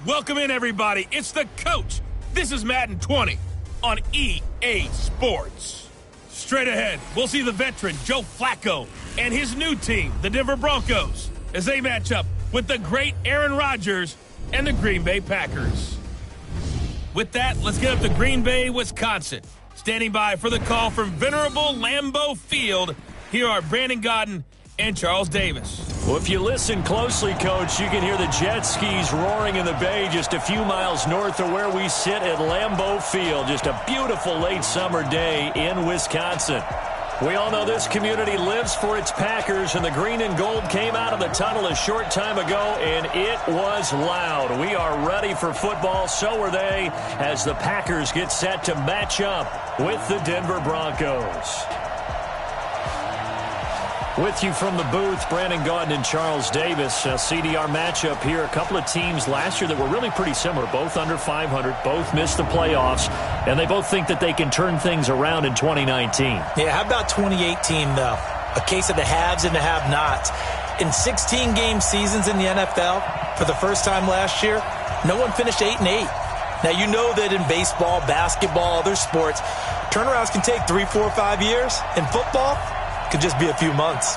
Welcome in, everybody. It's the coach. This is Madden 20 on EA Sports. Straight ahead, we'll see the veteran Joe Flacco and his new team, the Denver Broncos, as they match up with the great Aaron Rodgers and the Green Bay Packers. With that, let's get up to Green Bay, Wisconsin. Standing by for the call from venerable Lambeau Field, here are Brandon Godden and Charles Davis. Well, if you listen closely, Coach, you can hear the jet skis roaring in the bay just a few miles north of where we sit at Lambeau Field. Just a beautiful late summer day in Wisconsin. We all know this community lives for its Packers, and the green and gold came out of the tunnel a short time ago, and it was loud. We are ready for football. So are they, as the Packers get set to match up with the Denver Broncos. With you from the booth, Brandon Gaudin and Charles Davis. CDR matchup here. A couple of teams last year that were really pretty similar. Both under 500. Both missed the playoffs. And they both think that they can turn things around in 2019. Yeah, how about 2018, though? A case of the haves and the have-nots. In 16-game seasons in the NFL, for the first time last year, no one finished 8-8. Now, you know that in baseball, basketball, other sports, turnarounds can take 3, 4, 5 years. In football, could just be a few months.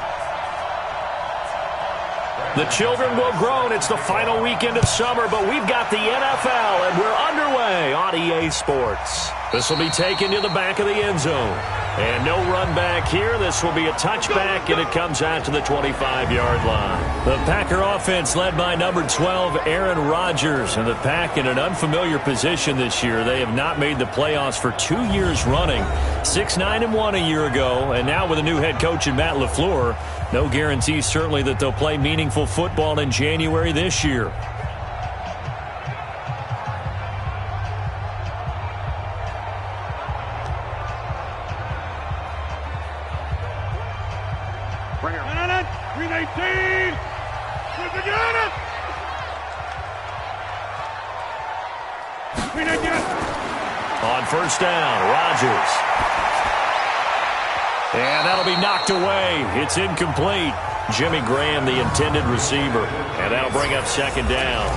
The children will groan. It's the final weekend of summer, but we've got the NFL, and we're underway on EA Sports. This will be taken to the back of the end zone. And no run back here. This will be a touchback, and it comes out to the 25-yard line. The Packer offense led by number 12, Aaron Rodgers. And the Pack in an unfamiliar position this year. They have not made the playoffs for 2 years running. 6-9-1 a year ago, and now with a new head coach in Matt LaFleur, no guarantee certainly that they'll play meaningful football in January this year. On first down, Rodgers. And that'll be knocked away. It's incomplete. Jimmy Graham, the intended receiver. And that'll bring up second down.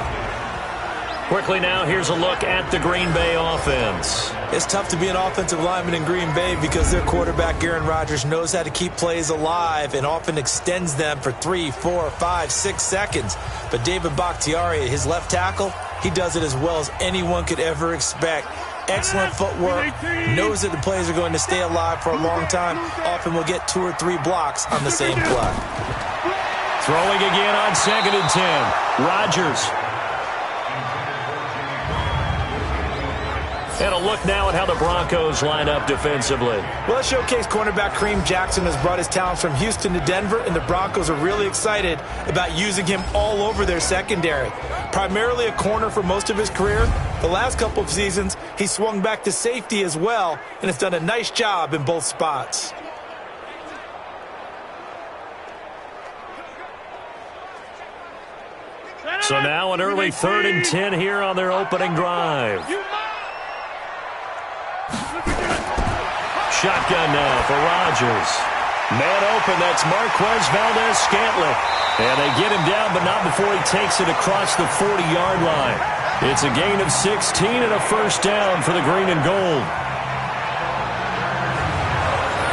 Quickly now, here's a look at the Green Bay offense. It's tough to be an offensive lineman in Green Bay because their quarterback, Aaron Rodgers, knows how to keep plays alive and often extends them for 3, 4, 5, 6 seconds. But David Bakhtiari, his left tackle, he does it as well as anyone could ever expect. Excellent footwork, knows that the plays are going to stay alive for a long time. Often will get 2 or 3 blocks on the same play. Throwing again on 2nd and 10. Rodgers. And a look now at how the Broncos line up defensively. Well, showcase cornerback Kareem Jackson has brought his talents from Houston to Denver, and the Broncos are really excited about using him all over their secondary. Primarily a corner for most of his career, the last couple of seasons he swung back to safety as well and has done a nice job in both spots. So now an early 3rd and 10 here on their opening drive. Shotgun now for Rodgers. Man open, that's Marquez Valdez-Scantling. And they get him down, but not before he takes it across the 40-yard line. It's a gain of 16 and a first down for the green and gold.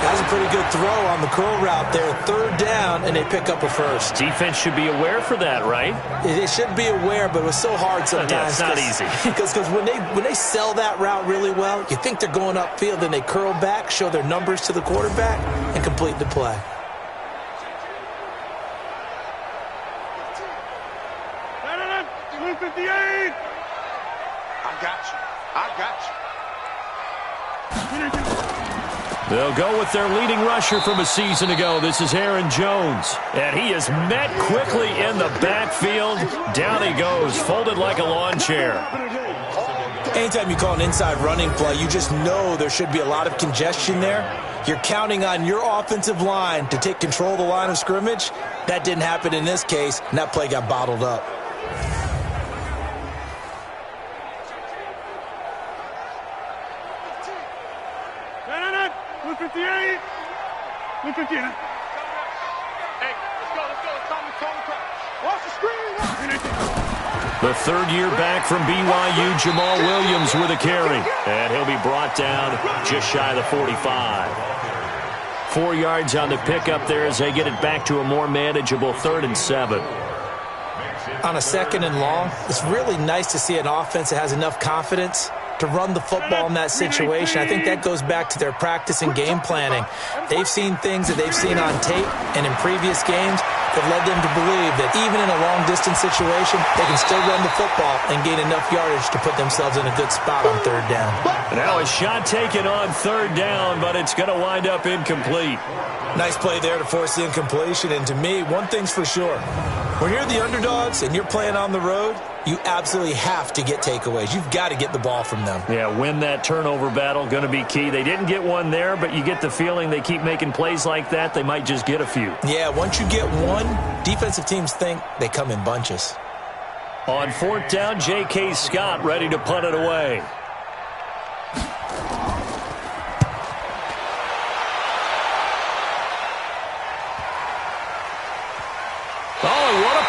That's a pretty good throw on the curl route there. 3rd down, and they pick up a first. Defense should be aware for that, right? They should be aware, but it was so hard sometimes. Yeah, it's not easy. Because when they sell that route really well, you think they're going upfield, and they curl back, show their numbers to the quarterback, and complete the play. They'll go with their leading rusher from a season ago. This is Aaron Jones. And he is met quickly in the backfield. Down he goes, folded like a lawn chair. Anytime you call an inside running play, you just know there should be a lot of congestion there. You're counting on your offensive line to take control of the line of scrimmage. That didn't happen in this case, and that play got bottled up. Hey, let's go. It's time to watch the screen. The third year back from BYU, Jamal Williams with a carry. And he'll be brought down just shy of the 45. 4 yards on the pickup there as they get it back to a more manageable 3rd and 7. On a 2nd and long, it's really nice to see an offense that has enough confidence to run the football in that situation. I think that goes back to their practice and game planning. They've seen things that they've seen on tape and in previous games that led them to believe that even in a long-distance situation, they can still run the football and gain enough yardage to put themselves in a good spot on 3rd down. Now a shot taken on 3rd down, but it's going to wind up incomplete. Nice play there to force the incompletion. And to me, one thing's for sure. When you're the underdogs and you're playing on the road, you absolutely have to get takeaways. You've got to get the ball from them. Yeah, win that turnover battle, going to be key. They didn't get one there, but you get the feeling they keep making plays like that, they might just get a few. Yeah, once you get one, defensive teams think they come in bunches. On 4th down, J.K. Scott ready to punt it away.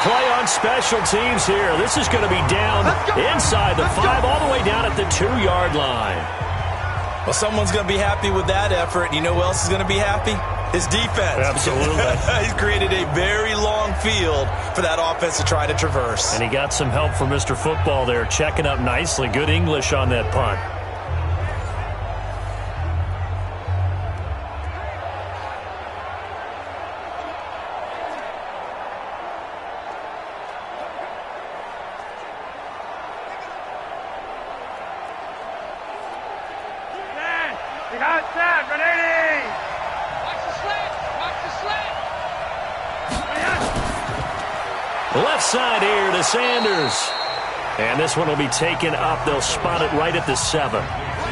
Play on special teams here. This is going to be down inside the 5, all the way down at the 2-yard line. Well, someone's going to be happy with that effort. You know who else is going to be happy? His defense. Absolutely. He's created a very long field for that offense to try to traverse. And he got some help from Mr. Football there, checking up nicely. Good English on that punt. Left side here to Sanders. And this one will be taken up. They'll spot it right at the 7.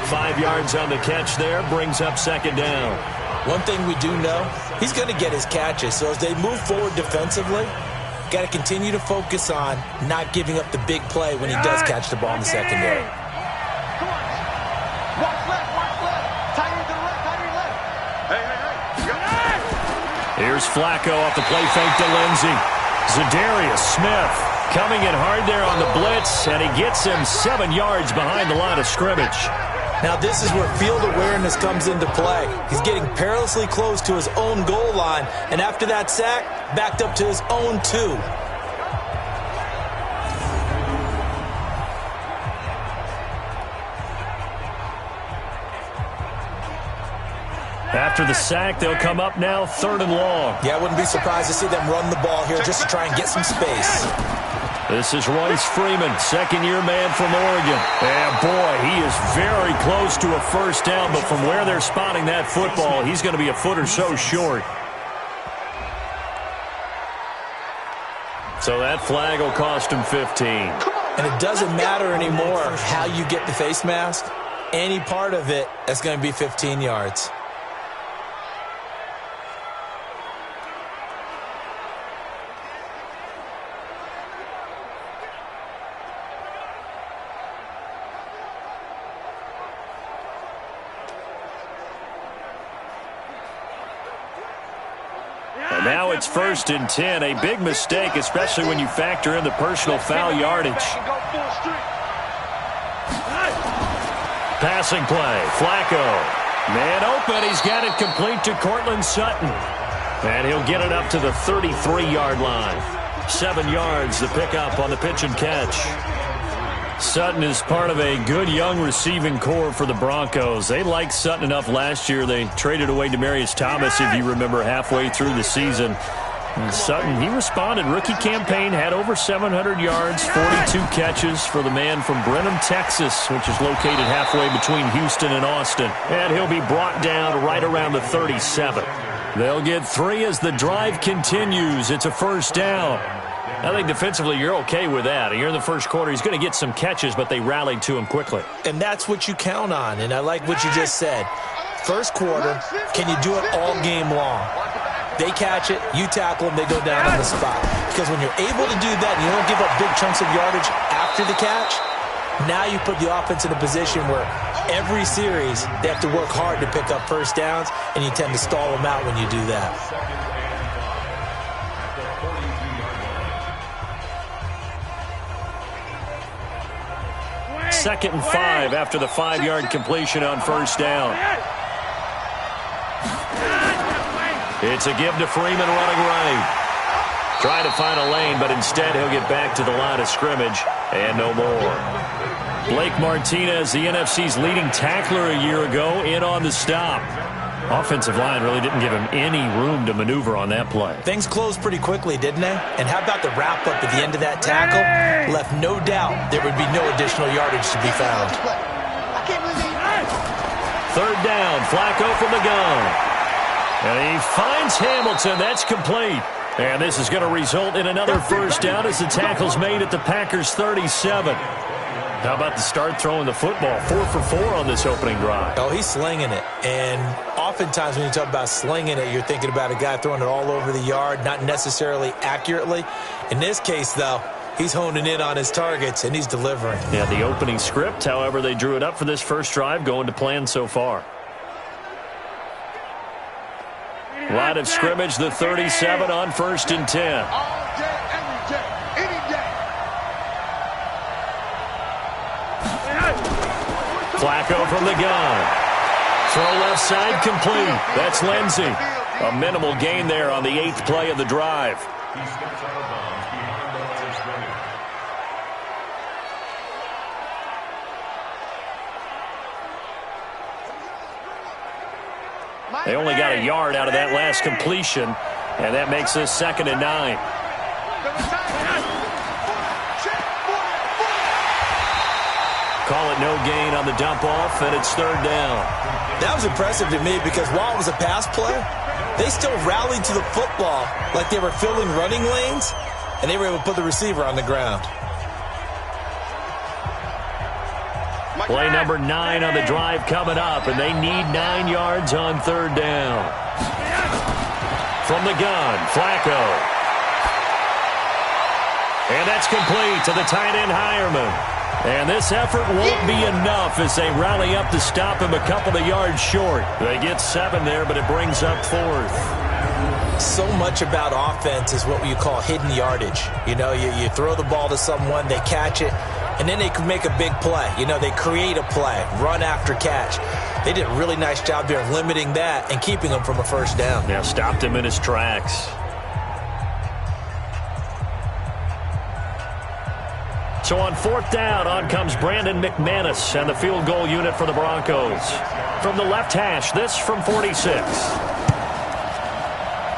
5 yards on the catch there. Brings up 2nd down. One thing we do know, he's going to get his catches. So as they move forward defensively, got to continue to focus on not giving up the big play when he does catch the ball in the secondary. Here's Flacco off the play fake to Lindsey. Zadarius Smith coming in hard there on the blitz, and he gets him 7 yards behind the line of scrimmage. Now this is where field awareness comes into play. He's getting perilously close to his own goal line, and after that sack, backed up to his own 2. After the sack, they'll come up now 3rd and long. Yeah, I wouldn't be surprised to see them run the ball here just to try and get some space. This is Royce Freeman, 2nd-year man from Oregon. And boy, he is very close to a 1st down, but from where they're spotting that football, he's going to be a foot or so short. So that flag will cost him 15. And it doesn't matter anymore how you get the face mask. Any part of it, that's going to be 15 yards. Now it's 1st and 10. A big mistake, especially when you factor in the personal foul yardage. Passing play. Flacco. Man open. He's got it complete to Cortland Sutton. And he'll get it up to the 33-yard line. 7 yards the pickup on the pitch and catch. Sutton is part of a good young receiving core for the Broncos. They liked Sutton enough last year. They traded away Demaryius Thomas, if you remember, halfway through the season. And Sutton, he responded. Rookie campaign, had over 700 yards, 42 catches for the man from Brenham, Texas, which is located halfway between Houston and Austin. And he'll be brought down right around the 37. They'll get 3 as the drive continues. It's a 1st down. I think defensively you're okay with that. Here in the first quarter, he's going to get some catches, but they rallied to him quickly. And that's what you count on, and I like what you just said. First quarter, can you do it all game long? They catch it, you tackle them, they go down on the spot. Because when you're able to do that and you don't give up big chunks of yardage after the catch, now you put the offense in a position where every series they have to work hard to pick up 1st downs, and you tend to stall them out when you do that. 2nd and 5 after the 5-yard completion on first down. It's a give to Freeman running right. Trying to find a lane, but instead he'll get back to the line of scrimmage and no more. Blake Martinez, the NFC's leading tackler a year ago, in on the stop. Offensive line really didn't give him any room to maneuver on that play. Things closed pretty quickly, didn't they? And how about the wrap-up at the end of that tackle? Left no doubt there would be no additional yardage to be found. 3rd down, Flacco from the gun. And he finds Hamilton. That's complete. And this is going to result in another first down as the tackle's made at the Packers' 37. How about the start throwing the football? 4 for 4 on this opening drive. Oh, he's slinging it. And oftentimes when you talk about slinging it, you're thinking about a guy throwing it all over the yard, not necessarily accurately. In this case, though, he's honing in on his targets, and he's delivering. Yeah, the opening script, however, they drew it up for this first drive, going to plan so far. Line of scrimmage, the 37 on 1st and 10. Flacco from the gun. Throw left side complete. That's Lindsey. A minimal gain there on the 8th play of the drive. They only got a yard out of that last completion, and that makes this 2nd and 9. Call it no gain on the dump off, and it's 3rd down. That was impressive to me because while it was a pass play, they still rallied to the football like they were filling running lanes, and they were able to put the receiver on the ground. Play number 9 on the drive coming up, and they need 9 yards on 3rd down. From the gun, Flacco. And that's complete to the tight end, Hireman. And this effort won't be enough as they rally up to stop him a couple of yards short. They get 7 there, but it brings up 4th. So much about offense is what you call hidden yardage. You know, you throw the ball to someone, they catch it, and then they can make a big play. You know, they create a play, run after catch. They did a really nice job there of limiting that and keeping him from a first down. Yeah, stopped him in his tracks. So on 4th down, on comes Brandon McManus and the field goal unit for the Broncos. From the left hash, this from 46.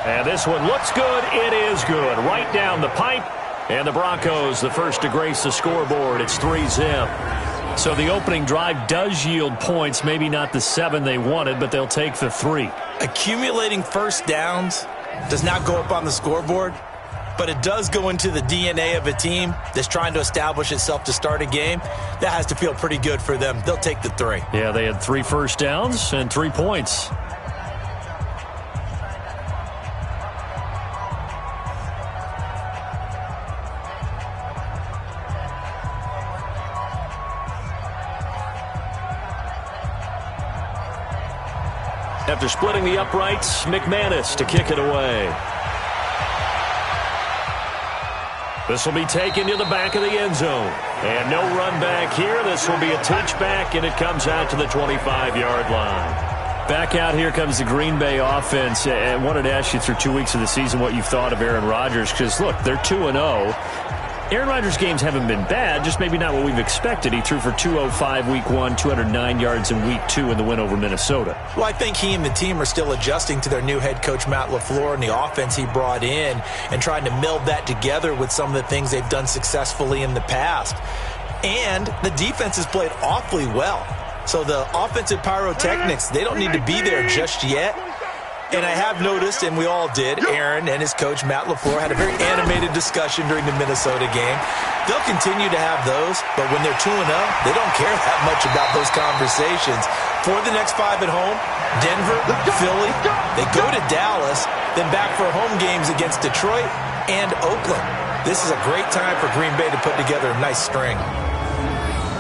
And this one looks good. It is good. Right down the pipe. And the Broncos, the first to grace the scoreboard. It's 3-zip. So the opening drive does yield points. Maybe not the 7 they wanted, but they'll take the 3. Accumulating first downs does not go up on the scoreboard, but it does go into the DNA of a team that's trying to establish itself to start a game. That has to feel pretty good for them. They'll take the 3. Yeah, they had 3 first downs and 3 points. After splitting the uprights, McManus to kick it away. This will be taken to the back of the end zone. And no run back here. This will be a touchback, and it comes out to the 25-yard line. Back out here comes the Green Bay offense. And wanted to ask you through 2 weeks of the season what you've thought of Aaron Rodgers. Because, look, they're 2-0. Aaron Rodgers' games haven't been bad, just maybe not what we've expected. He threw for 205 week 1, 209 yards in week 2 in the win over Minnesota. Well, I think he and the team are still adjusting to their new head coach, Matt LaFleur, and the offense he brought in and trying to meld that together with some of the things they've done successfully in the past. And the defense has played awfully well. So the offensive pyrotechnics, they don't need to be there just yet. And I have noticed, and we all did, Aaron and his coach, Matt LaFleur, had a very animated discussion during the Minnesota game. They'll continue to have those, but when they're 2-0, they don't care that much about those conversations. For the next 5 at home, Denver, Philly, they go to Dallas, then back for home games against Detroit and Oakland. This is a great time for Green Bay to put together a nice string.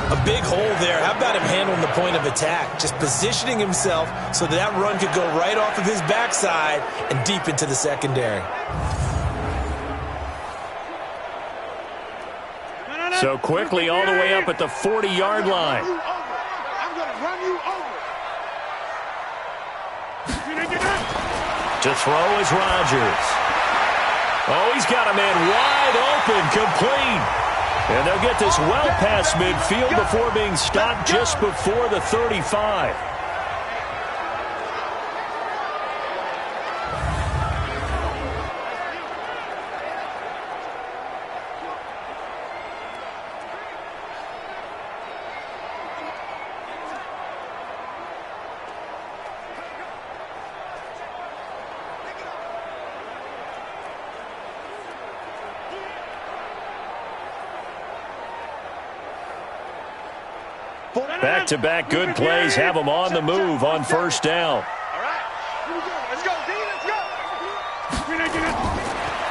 A big hole there. How about him handling the point of attack? Just positioning himself so that run could go right off of his backside and deep into the secondary. So quickly all the way up at the 40-yard line. I'm going to run you over. To throw is Rodgers. Oh, he's got a man wide open, complete. And they'll get this well past midfield before being stopped just before the 35. Back-to-back good plays have them on the move on first down. All right. Let's go, D. Let's go.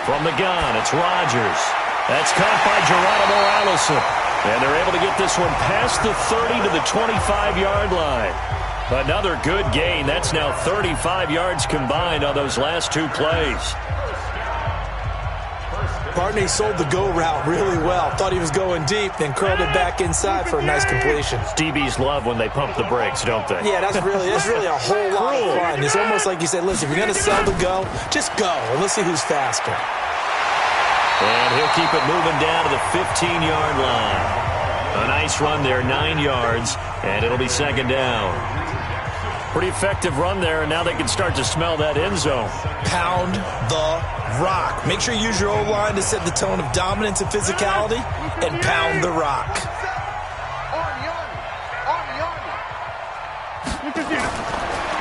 From the gun, it's Rodgers. That's caught by Geronimo Allison. And they're able to get this one past the 30 to the 25-yard line. Another good gain. That's now 35 yards combined on those last two plays. Barney sold the go route really well. Thought he was going deep, then curled it back inside for a nice completion. DBs love when they pump the brakes, don't they? Yeah, that's really a whole lot of fun. It's almost like you said, listen, if you're going to sell the go, just go, and let's see who's faster. And he'll keep it moving down to the 15-yard line. A nice run there, 9 yards, and it'll be second down. Pretty effective run there, and now they can start to smell that end zone. Pound the rock. Make sure you use your O-line to set the tone of dominance and physicality, and pound the rock.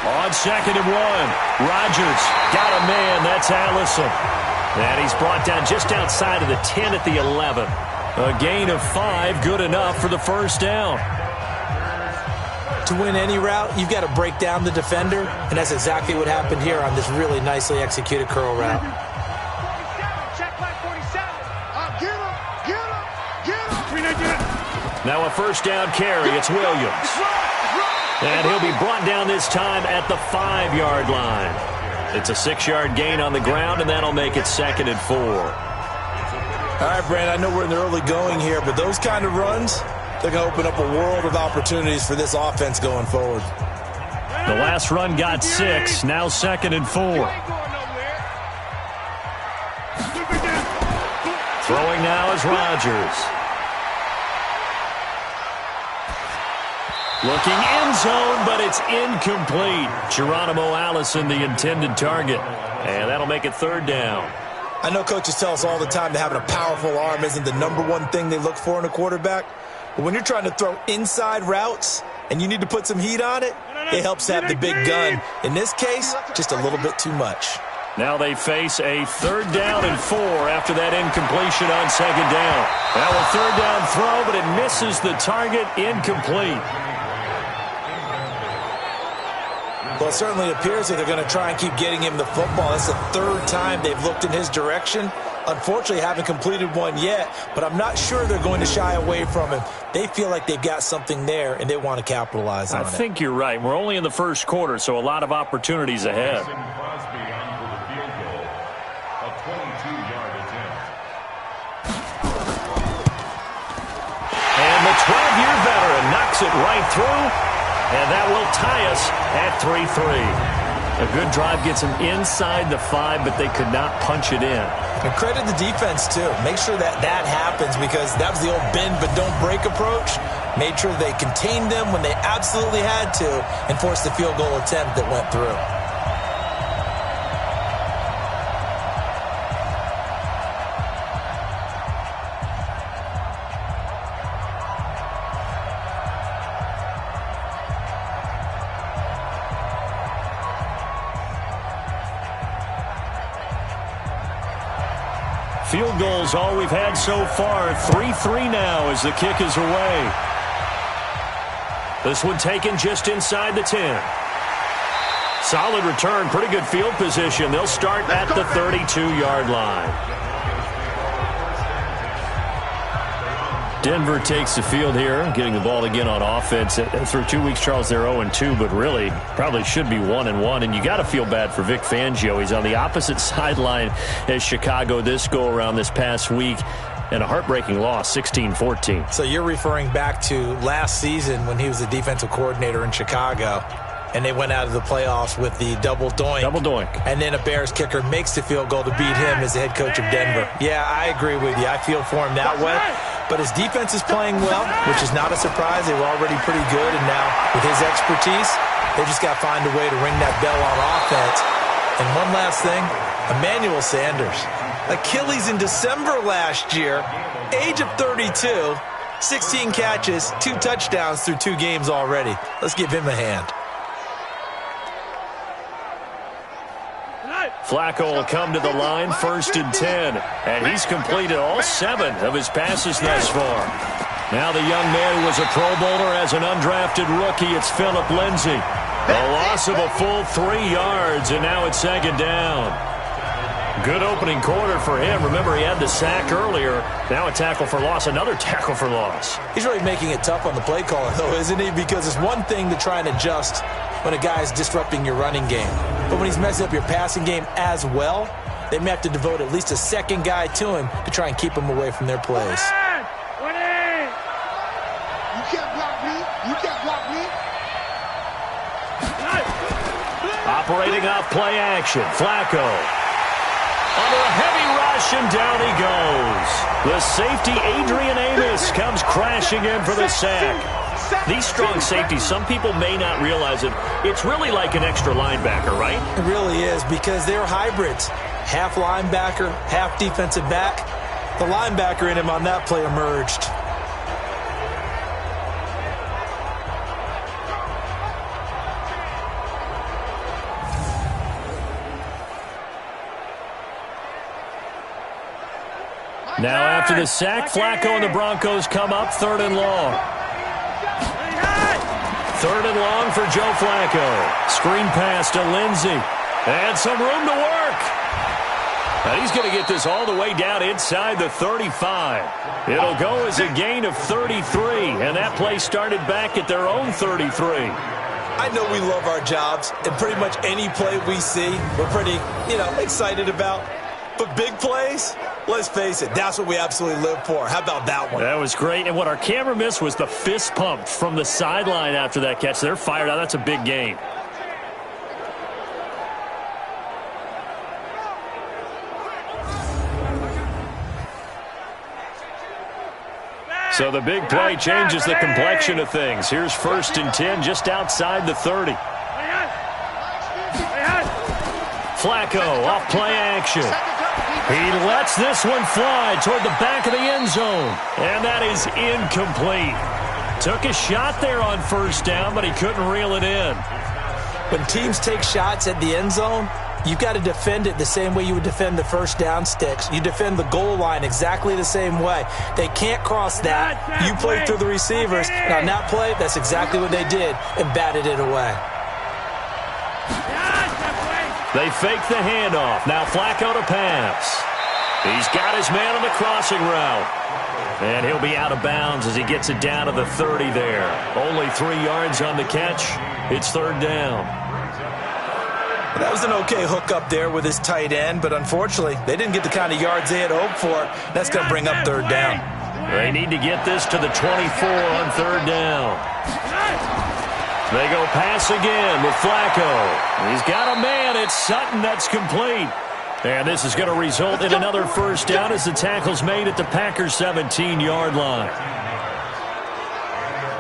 On second and 1, Rodgers got a man. That's Allison. And he's brought down just outside of the 10 at the 11. A gain of 5, good enough for the first down. To win any route, you've got to break down the defender, and that's exactly what happened here on this really nicely executed curl route. Now a first down carry, it's Williams. And he'll be brought down this time at the 5-yard line. It's a 6-yard gain on the ground, and that'll make it second and 4. All right, Brand, I know we're in the early going here, but those kind of runs, they're going to open up a world of opportunities for this offense going forward. The last run got 6, now second and 4. Throwing now is Rodgers. Looking end zone, but it's incomplete. Geronimo Allison, the intended target. And that'll make it third down. I know coaches tell us all the time that having a powerful arm isn't the #1 thing they look for in a quarterback. But when you're trying to throw inside routes and you need to put some heat on it, it helps have the big gun. In this case, just a little bit too much. Now they face a third down and 4 after that incompletion on second down. Now a third down throw, but it misses the target, incomplete. Well, it certainly appears that they're going to try and keep getting him the football. That's the third time they've looked in his direction. Unfortunately, haven't completed one yet, but I'm not sure they're going to shy away from him. They feel like they've got something there, and they want to capitalize on it. I think you're right. We're only in the first quarter, so a lot of opportunities ahead. And the 12-year veteran knocks it right through. And that will tie us at 3-3. A good drive gets them inside the 5, but they could not punch it in. And credit the defense, too. Make sure that happens, because that was the old bend but don't break approach. Made sure they contained them when they absolutely had to and forced the field goal attempt that went through. Field goals all we've had so far. 3-3 now as the kick is away. This one taken just inside the 10. Solid return, pretty good field position. They'll start at the 32-yard line. Denver takes the field here, getting the ball again on offense. Through 2 weeks, Charles, they're 0-2, but really probably should be 1-1. And you got to feel bad for Vic Fangio. He's on the opposite sideline as Chicago this go-around this past week. and a heartbreaking loss, 16-14. So you're referring back to last season when he was the defensive coordinator in Chicago, and they went out of the playoffs with the double doink. Double doink. And then a Bears kicker makes the field goal to beat him as the head coach of Denver. Yeah, I agree with you. I feel for him that way. But his defense is playing well, which is not a surprise. They were already pretty good, and now with his expertise, they just got to find a way to ring that bell on offense. And one last thing, Emmanuel Sanders. Achilles in December last year, age of 32, 16 catches, 2 touchdowns through 2 games already. Let's give him a hand. Flacco will come to the line, 1st and 10. And he's completed all 7 of his passes thus far. Now the young man who was a Pro Bowler as an undrafted rookie, it's Phillip Lindsay. A loss of a full 3 yards, and now it's 2nd down. Good opening quarter for him. Remember, he had the sack earlier. Now a tackle for loss, another tackle for loss. He's really making it tough on the play caller, though, isn't he? Because it's one thing to try and adjust when a guy is disrupting your running game. But when he's messing up your passing game as well, they may have to devote at least a second guy to him to try and keep him away from their plays. You can't block me. You can't block me. Operating off play action, Flacco. Under a heavy rush, and down he goes. The safety, Adrian Amos, comes crashing in for the sack. These strong safeties, some people may not realize it. It's really like an extra linebacker, right? It really is, because they're hybrids. Half linebacker, half defensive back. The linebacker in him on that play emerged. Now after the sack, Flacco and the Broncos come up 3rd and long. 3rd and long for Joe Flacco. Screen pass to Lindsay. And some room to work. And he's going to get this all the way down inside the 35. It'll go as a gain of 33. And that play started back at their own 33. I know we love our jobs, and pretty much any play we see, we're pretty, excited about. But big plays, let's face it, that's what we absolutely live for. How about that one? That was great. And what our camera missed was the fist pump from the sideline after that catch. They're fired out. That's a big gain. So the big play changes the complexion of things. Here's 1st and 10 just outside the 30. Flacco off play action. He lets this one fly toward the back of the end zone. And that is incomplete. Took a shot there on 1st down, but he couldn't reel it in. When teams take shots at the end zone, you've got to defend it the same way you would defend the 1st down sticks. You defend the goal line exactly the same way. They can't cross that. You play through the receivers. And on that play, that's exactly what they did and batted it away. They fake the handoff. Now Flacco to pass. He's got his man on the crossing route. And he'll be out of bounds as he gets it down to the 30 there. Only 3 yards on the catch. It's 3rd down. That was an okay hook up there with his tight end, but unfortunately, they didn't get the kind of yards they had hoped for. That's going to bring up 3rd down. They need to get this to the 24 on 3rd down. They go pass again with Flacco. He's got a man. It's Sutton. That's complete. And this is going to result in another 1st down as the tackle's made at the Packers' 17-yard line.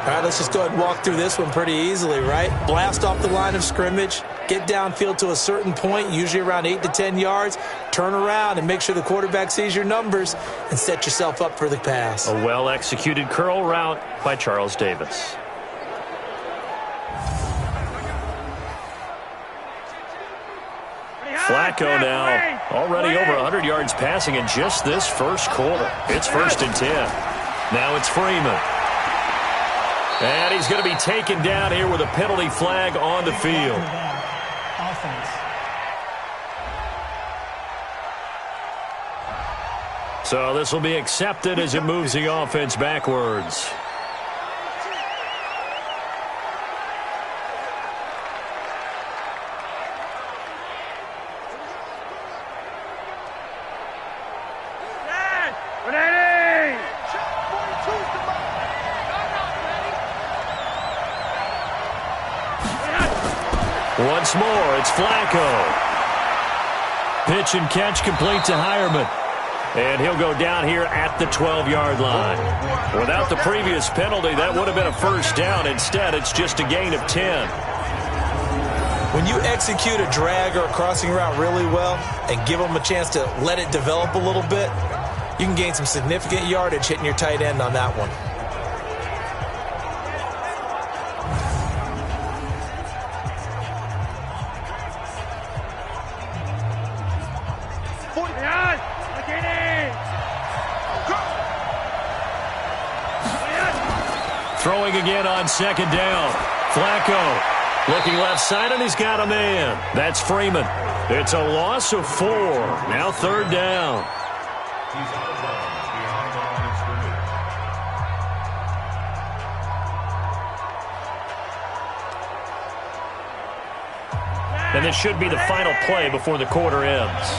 All right, let's just go ahead and walk through this one pretty easily, right? Blast off the line of scrimmage, get downfield to a certain point, usually around 8 to 10 yards, turn around and make sure the quarterback sees your numbers and set yourself up for the pass. A well-executed curl route by Charles Davis. Flacco now already over 100 yards passing in just this 1st quarter. It's 1st and 10. Now it's Freeman. And he's going to be taken down here with a penalty flag on the field. So this will be accepted as it moves the offense backwards. Once more, it's Flacco. Pitch and catch complete to Hireman. And he'll go down here at the 12-yard line. Without the previous penalty, that would have been a first down. Instead, it's just a gain of 10. When you execute a drag or a crossing route really well and give them a chance to let it develop a little bit, you can gain some significant yardage hitting your tight end on that one. Throwing again on second down. Flacco looking left side, and he's got a man. That's Freeman. It's a loss of 4. Now third down. And this should be the final play before the quarter ends.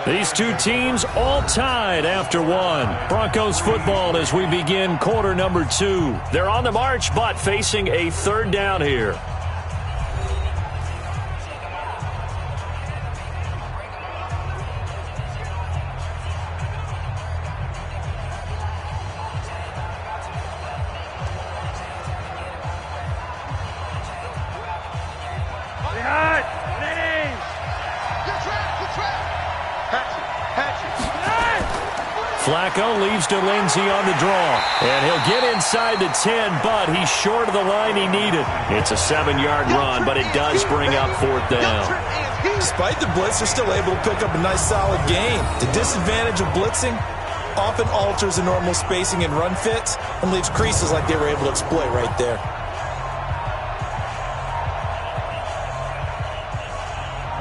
These two teams all tied after one. Broncos football as we begin quarter number 2. They're on the march, but facing a third down here. Flacco leaves to Lindsey on the draw. And he'll get inside the 10, but he's short of the line he needed. It's a 7-yard run, but it does bring up fourth down. Despite the blitz, they're still able to pick up a nice solid gain. The disadvantage of blitzing often alters the normal spacing and run fits and leaves creases like they were able to exploit right there.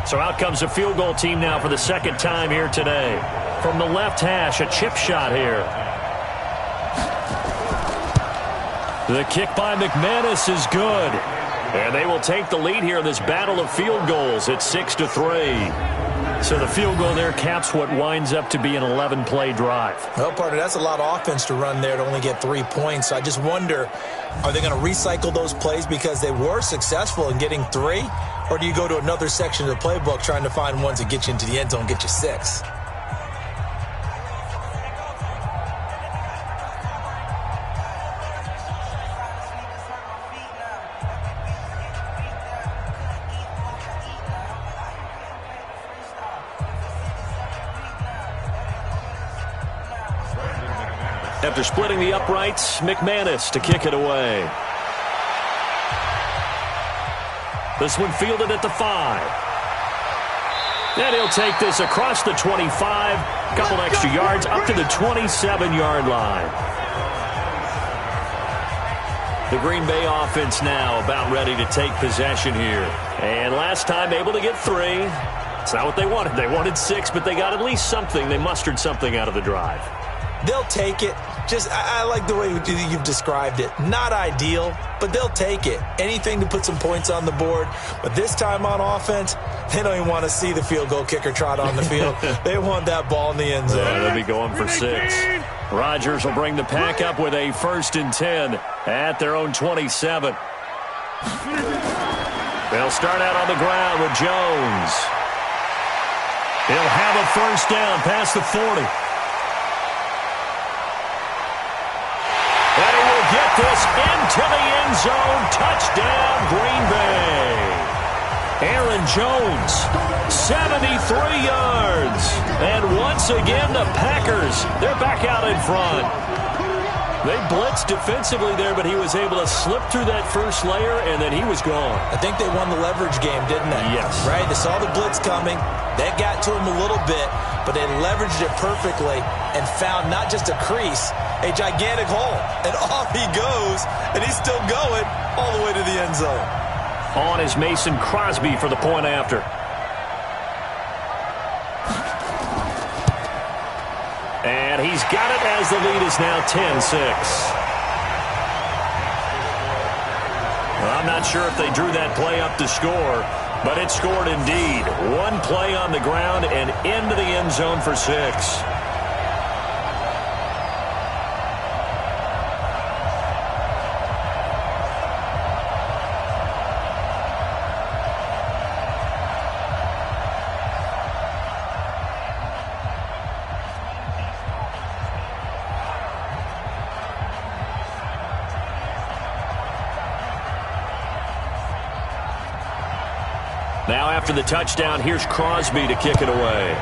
So out comes the field goal team now for the second time here today. From the left hash, a chip shot here. The kick by McManus is good. And they will take the lead here in this battle of field goals. It's 6-3. So the field goal there caps what winds up to be an 11-play drive. Well, partner, that's a lot of offense to run there to only get 3 points. I just wonder, are they going to recycle those plays because they were successful in getting 3? Or do you go to another section of the playbook trying to find ones that get you into the end zone and get you 6? After splitting the uprights, McManus to kick it away. This one fielded at the 5. And he'll take this across the 25. A couple extra yards up to the 27-yard line. The Green Bay offense now about ready to take possession here. And last time able to get 3. It's not what they wanted. They wanted 6, but they got at least something. They mustered something out of the drive. They'll take it. I like the way you've described it. Not ideal, but they'll take it. Anything to put some points on the board. But this time on offense, they don't even want to see the field goal kicker trot on the field. They want that ball in the end zone. They'll be going for 6. Rodgers will bring the pack up with a 1st and 10 at their own 27. They'll start out on the ground with Jones. He'll have a first down past the 40. And he will get this into the end zone. Touchdown, Green Bay. Aaron Jones, 73 yards. And once again, the Packers, they're back out in front. They blitzed defensively there, but he was able to slip through that first layer, and then he was gone. I think they won the leverage game, didn't they? Yes. Right? They saw the blitz coming. That got to him a little bit, but they leveraged it perfectly and found not just a crease, a gigantic hole. And off he goes, and he's still going all the way to the end zone. On is Mason Crosby for the point after. And he's got it as the lead is now 10-6. Well, I'm not sure if they drew that play up to score, but it scored indeed. One play on the ground and into the end zone for 6. after the touchdown. Here's Crosby to kick it away.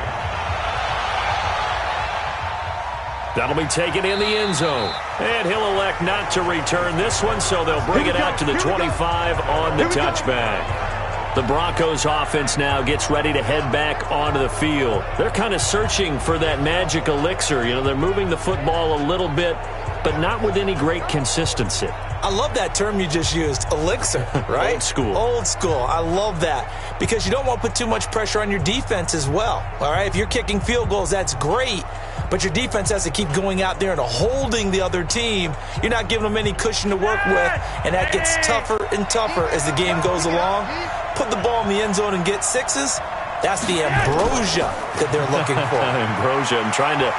That'll be taken in the end zone. And he'll elect not to return this one, so they'll bring it out to the 25 on the touchback. The Broncos offense now gets ready to head back onto the field. They're kind of searching for that magic elixir. You know, they're moving the football a little bit, but not with any great consistency. I love that term you just used, elixir, right? Old school. Old school. I love that because you don't want to put too much pressure on your defense as well, all right? If you're kicking field goals, that's great, but your defense has to keep going out there and holding the other team. You're not giving them any cushion to work with, and that gets tougher and tougher as the game goes along. Put the ball in the end zone and get sixes. That's the ambrosia that they're looking for. Ambrosia, I'm trying to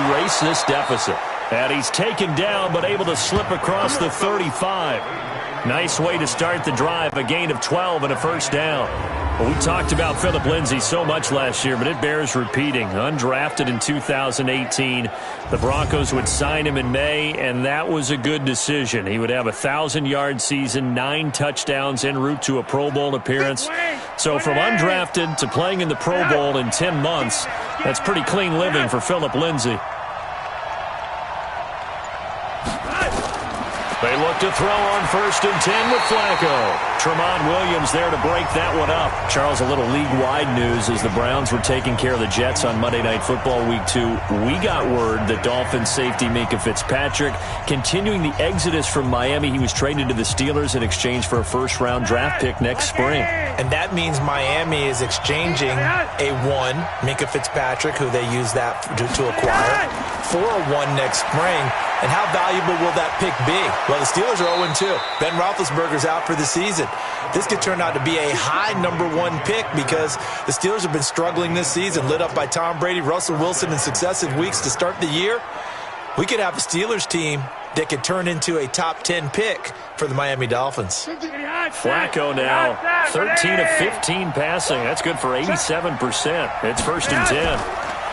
erase this deficit. And he's taken down, but able to slip across the 35. Nice way to start the drive, a gain of 12 and a first down. Well, we talked about Phillip Lindsay so much last year, but it bears repeating. Undrafted in 2018, the Broncos would sign him in May, and that was a good decision. He would have a 1,000-yard season, 9 touchdowns en route to a Pro Bowl appearance. So from undrafted to playing in the Pro Bowl in 10 months, that's pretty clean living for Phillip Lindsay. They look to throw on 1st and 10 with Flacco. Tremont Williams there to break that one up. Charles, a little league-wide news as the Browns were taking care of the Jets on Monday Night Football Week 2. We got word that Dolphins safety Minkah Fitzpatrick continuing the exodus from Miami. He was traded to the Steelers in exchange for a first-round draft pick next spring. And that means Miami is exchanging a 1, Minkah Fitzpatrick, who they use that to acquire, for a 1 next spring. And how valuable will that pick be? Well, the Steelers are 0-2. Ben Roethlisberger's out for the season. This could turn out to be a high number 1 pick because the Steelers have been struggling this season, lit up by Tom Brady, Russell Wilson in successive weeks to start the year. We could have a Steelers team that could turn into a top 10 pick for the Miami Dolphins. Flacco now, 13 of 15 passing. That's good for 87%. It's 1st and 10.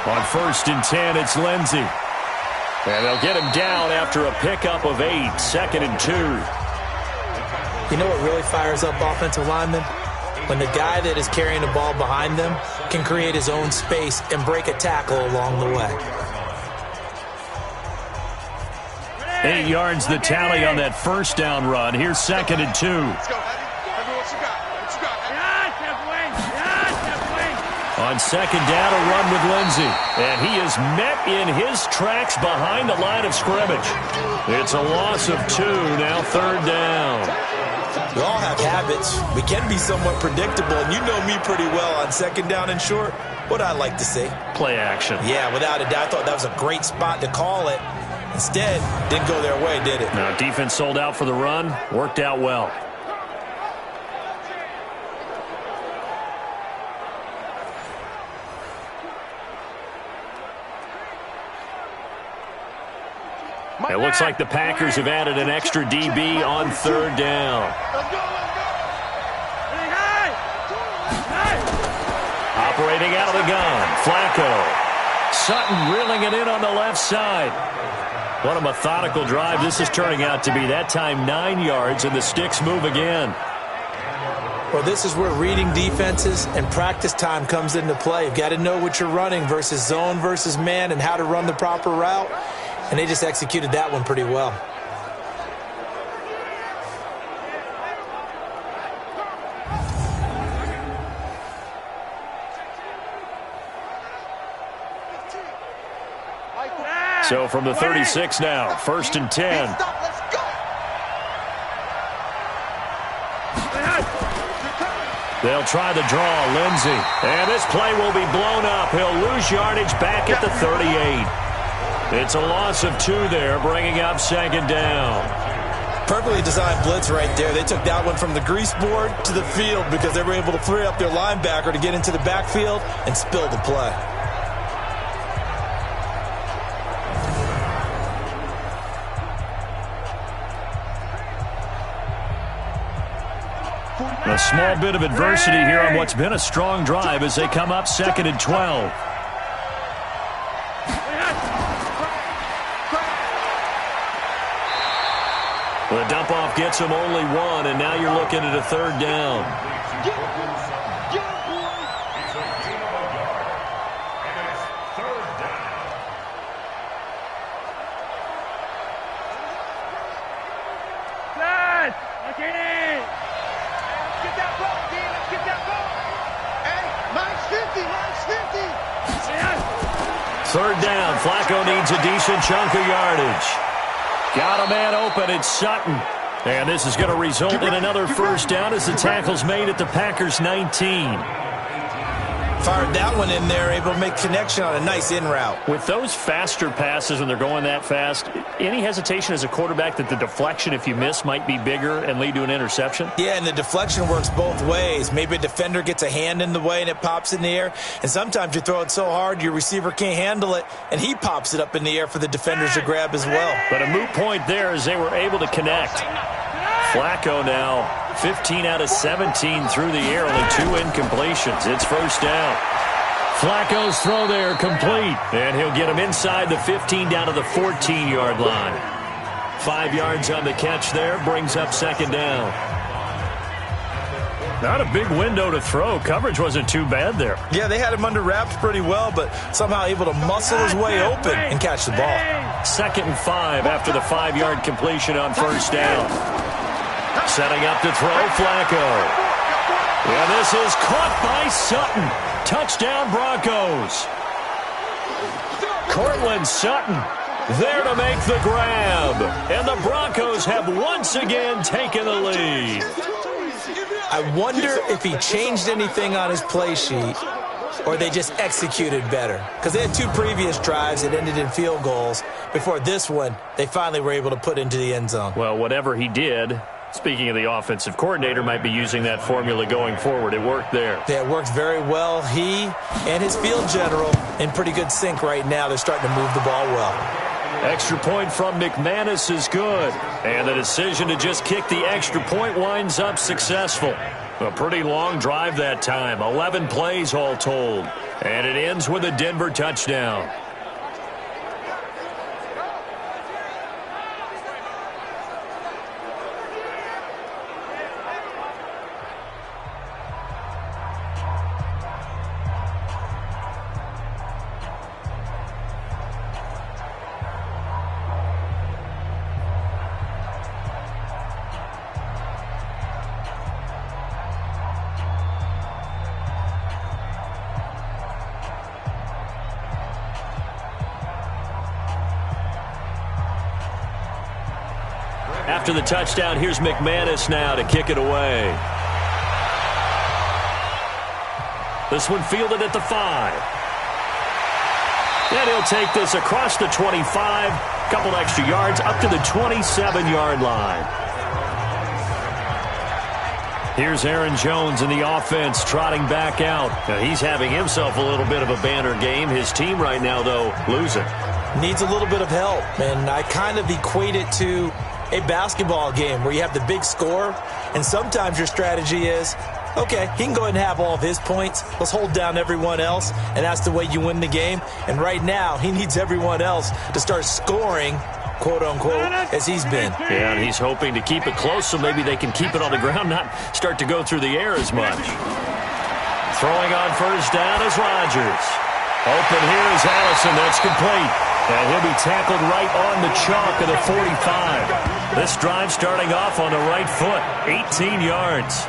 On 1st and 10, it's Lindsay. And they'll get him down after a pickup of 8, 2nd and 2. You know what really fires up offensive linemen? When the guy that is carrying the ball behind them can create his own space and break a tackle along the way. 8 yards the tally on that first down run. Here's 2nd and 2. Let's go, Eddie. Eddie, what you got? What you got, Eddie? On 2nd down, a run with Lindsay. And he is met in his tracks behind the line of scrimmage. It's a loss of 2, now 3rd down. We all have habits. We can be somewhat predictable, and you know me pretty well on 2nd down and short. What I like to see? Play action. Yeah, without a doubt. I thought that was a great spot to call it. Instead, didn't go their way, did it? No, defense sold out for the run. Worked out well. It looks like the Packers have added an extra DB on 3rd down. Operating out of the gun, Flacco. Sutton reeling it in on the left side. What a methodical drive this is turning out to be. That time 9 yards, and the sticks move again. Well, this is where reading defenses and practice time comes into play. You've got to know what you're running versus zone versus man and how to run the proper route. And they just executed that one pretty well. So from the 36 now, 1st and 10. They'll try the draw, Lindsay. And this play will be blown up. He'll lose yardage back at the 38. It's a loss of 2 there, bringing up 2nd down. Perfectly designed blitz right there. They took that one from the grease board to the field because they were able to free up their linebacker to get into the backfield and spill the play. A small bit of adversity here on what's been a strong drive as they come up 2nd and 12. The dump-off gets him only 1, and now you're looking at a 3rd down. Third down. Flacco needs a decent chunk of yardage. Got a man open. It's Sutton. And this is going to result in another first down as the tackle's made at the Packers' 19. Fired that one in there, able to make connection on a nice in route. With those faster passes when they're going that fast, any hesitation as a quarterback that the deflection, if you miss, might be bigger and lead to an interception? Yeah, and the deflection works both ways. Maybe a defender gets a hand in the way and it pops in the air. And sometimes you throw it so hard your receiver can't handle it, and he pops it up in the air for the defenders to grab as well. But a moot point there as they were able to connect. Flacco now 15 out of 17 through the air, only 2 incompletions. It's first down. Flacco's throw there complete, and he'll get him inside the 15 down to the 14-yard line. 5 yards on the catch there, brings up second down. Not a big window to throw. Coverage wasn't too bad there. Yeah, they had him under wraps pretty well, but somehow able to muscle his way open and catch the ball. 2nd and 5 after the 5-yard completion on first down. Setting up to throw, Flacco. And this is caught by Sutton. Touchdown, Broncos. Cortland Sutton there to make the grab. And the Broncos have once again taken the lead. I wonder if he changed anything on his play sheet or they just executed better. Because they had 2 previous drives that ended in field goals. Before this one, they finally were able to put into the end zone. Well, whatever he did, speaking of the offensive coordinator, might be using that formula going forward. It worked there. Yeah, it worked very well. He and his field general in pretty good sync right now. They're starting to move the ball well. Extra point from McManus is good. And the decision to just kick the extra point winds up successful. A pretty long drive that time. 11 plays all told. And it ends with a Denver touchdown. After the touchdown, here's McManus now to kick it away. This one fielded at the 5. And he'll take this across the 25, couple extra yards, up to the 27-yard line. Here's Aaron Jones in the offense trotting back out. Now, he's having himself a little bit of a banner game. His team right now, though, losing. Needs a little bit of help, and I kind of equate it to a basketball game where you have the big score, and sometimes your strategy is, okay, he can go ahead and have all of his points. Let's hold down everyone else, and that's the way you win the game. And right now, he needs everyone else to start scoring, quote-unquote, as he's been. Yeah, and he's hoping to keep it close so maybe they can keep it on the ground, not start to go through the air as much. Throwing on first down is Rodgers. Open here is Allison. That's complete. And he'll be tackled right on the chalk of the 45. This drive starting off on the right foot, 18 yards.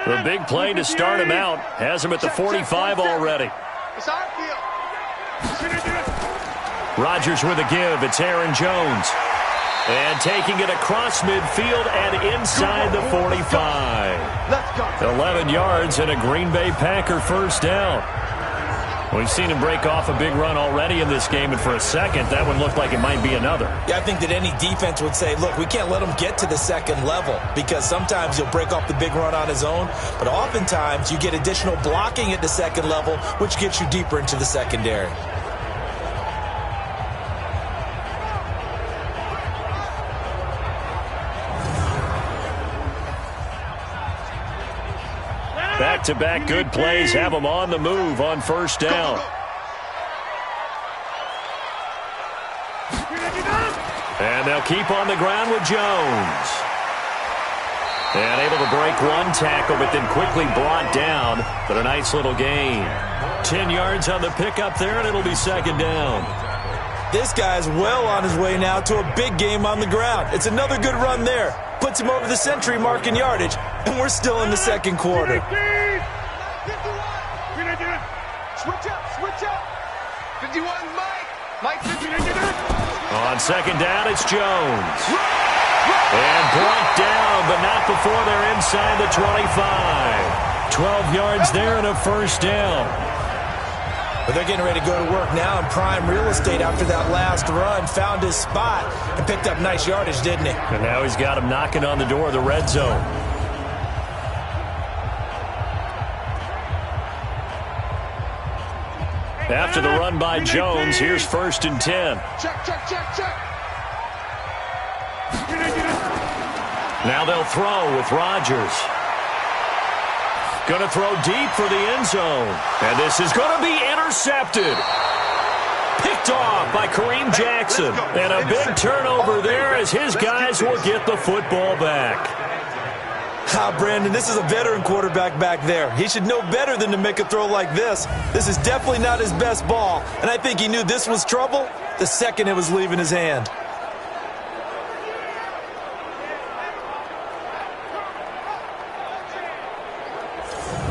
The big play to start him out has him at the 45 already. Rodgers with a give. It's Aaron Jones. And taking it across midfield and inside the 45. 11 yards and a Green Bay Packer first down. We've seen him break off a big run already in this game, and for a second, that one looked like it might be another. Yeah, I think that any defense would say, look, we can't let him get to the second level, because sometimes he'll break off the big run on his own, but oftentimes you get additional blocking at the second level, which gets you deeper into the secondary. Back-to-back good plays have them on the move on first down. And they'll keep on the ground with Jones. And able to break one tackle, but then quickly brought down. But a nice little gain. 10 yards on the pickup there, and it'll be second down. This guy's well on his way now to a big game on the ground. It's another good run there. Puts him over the century mark in yardage, and we're still in the second quarter. Switch up. 51, Mike 51. On second down, it's Jones. And brought down, but not before they're inside the 25. 12 yards there and a first down. But they're getting ready to go to work now in prime real estate after that last run. Found his spot and picked up nice yardage, didn't he? And now he's got him knocking on the door of the red zone. After the run by Jones, here's 1st and 10. Check. Now they'll throw with Rodgers. Going to throw deep for the end zone. And this is going to be intercepted. Picked off by Kareem Jackson. And a big turnover there as his guys will get the football back. Brandon, this is a veteran quarterback back there. He should know better than to make a throw like this. This is definitely not his best ball. And I think he knew this was trouble the second it was leaving his hand.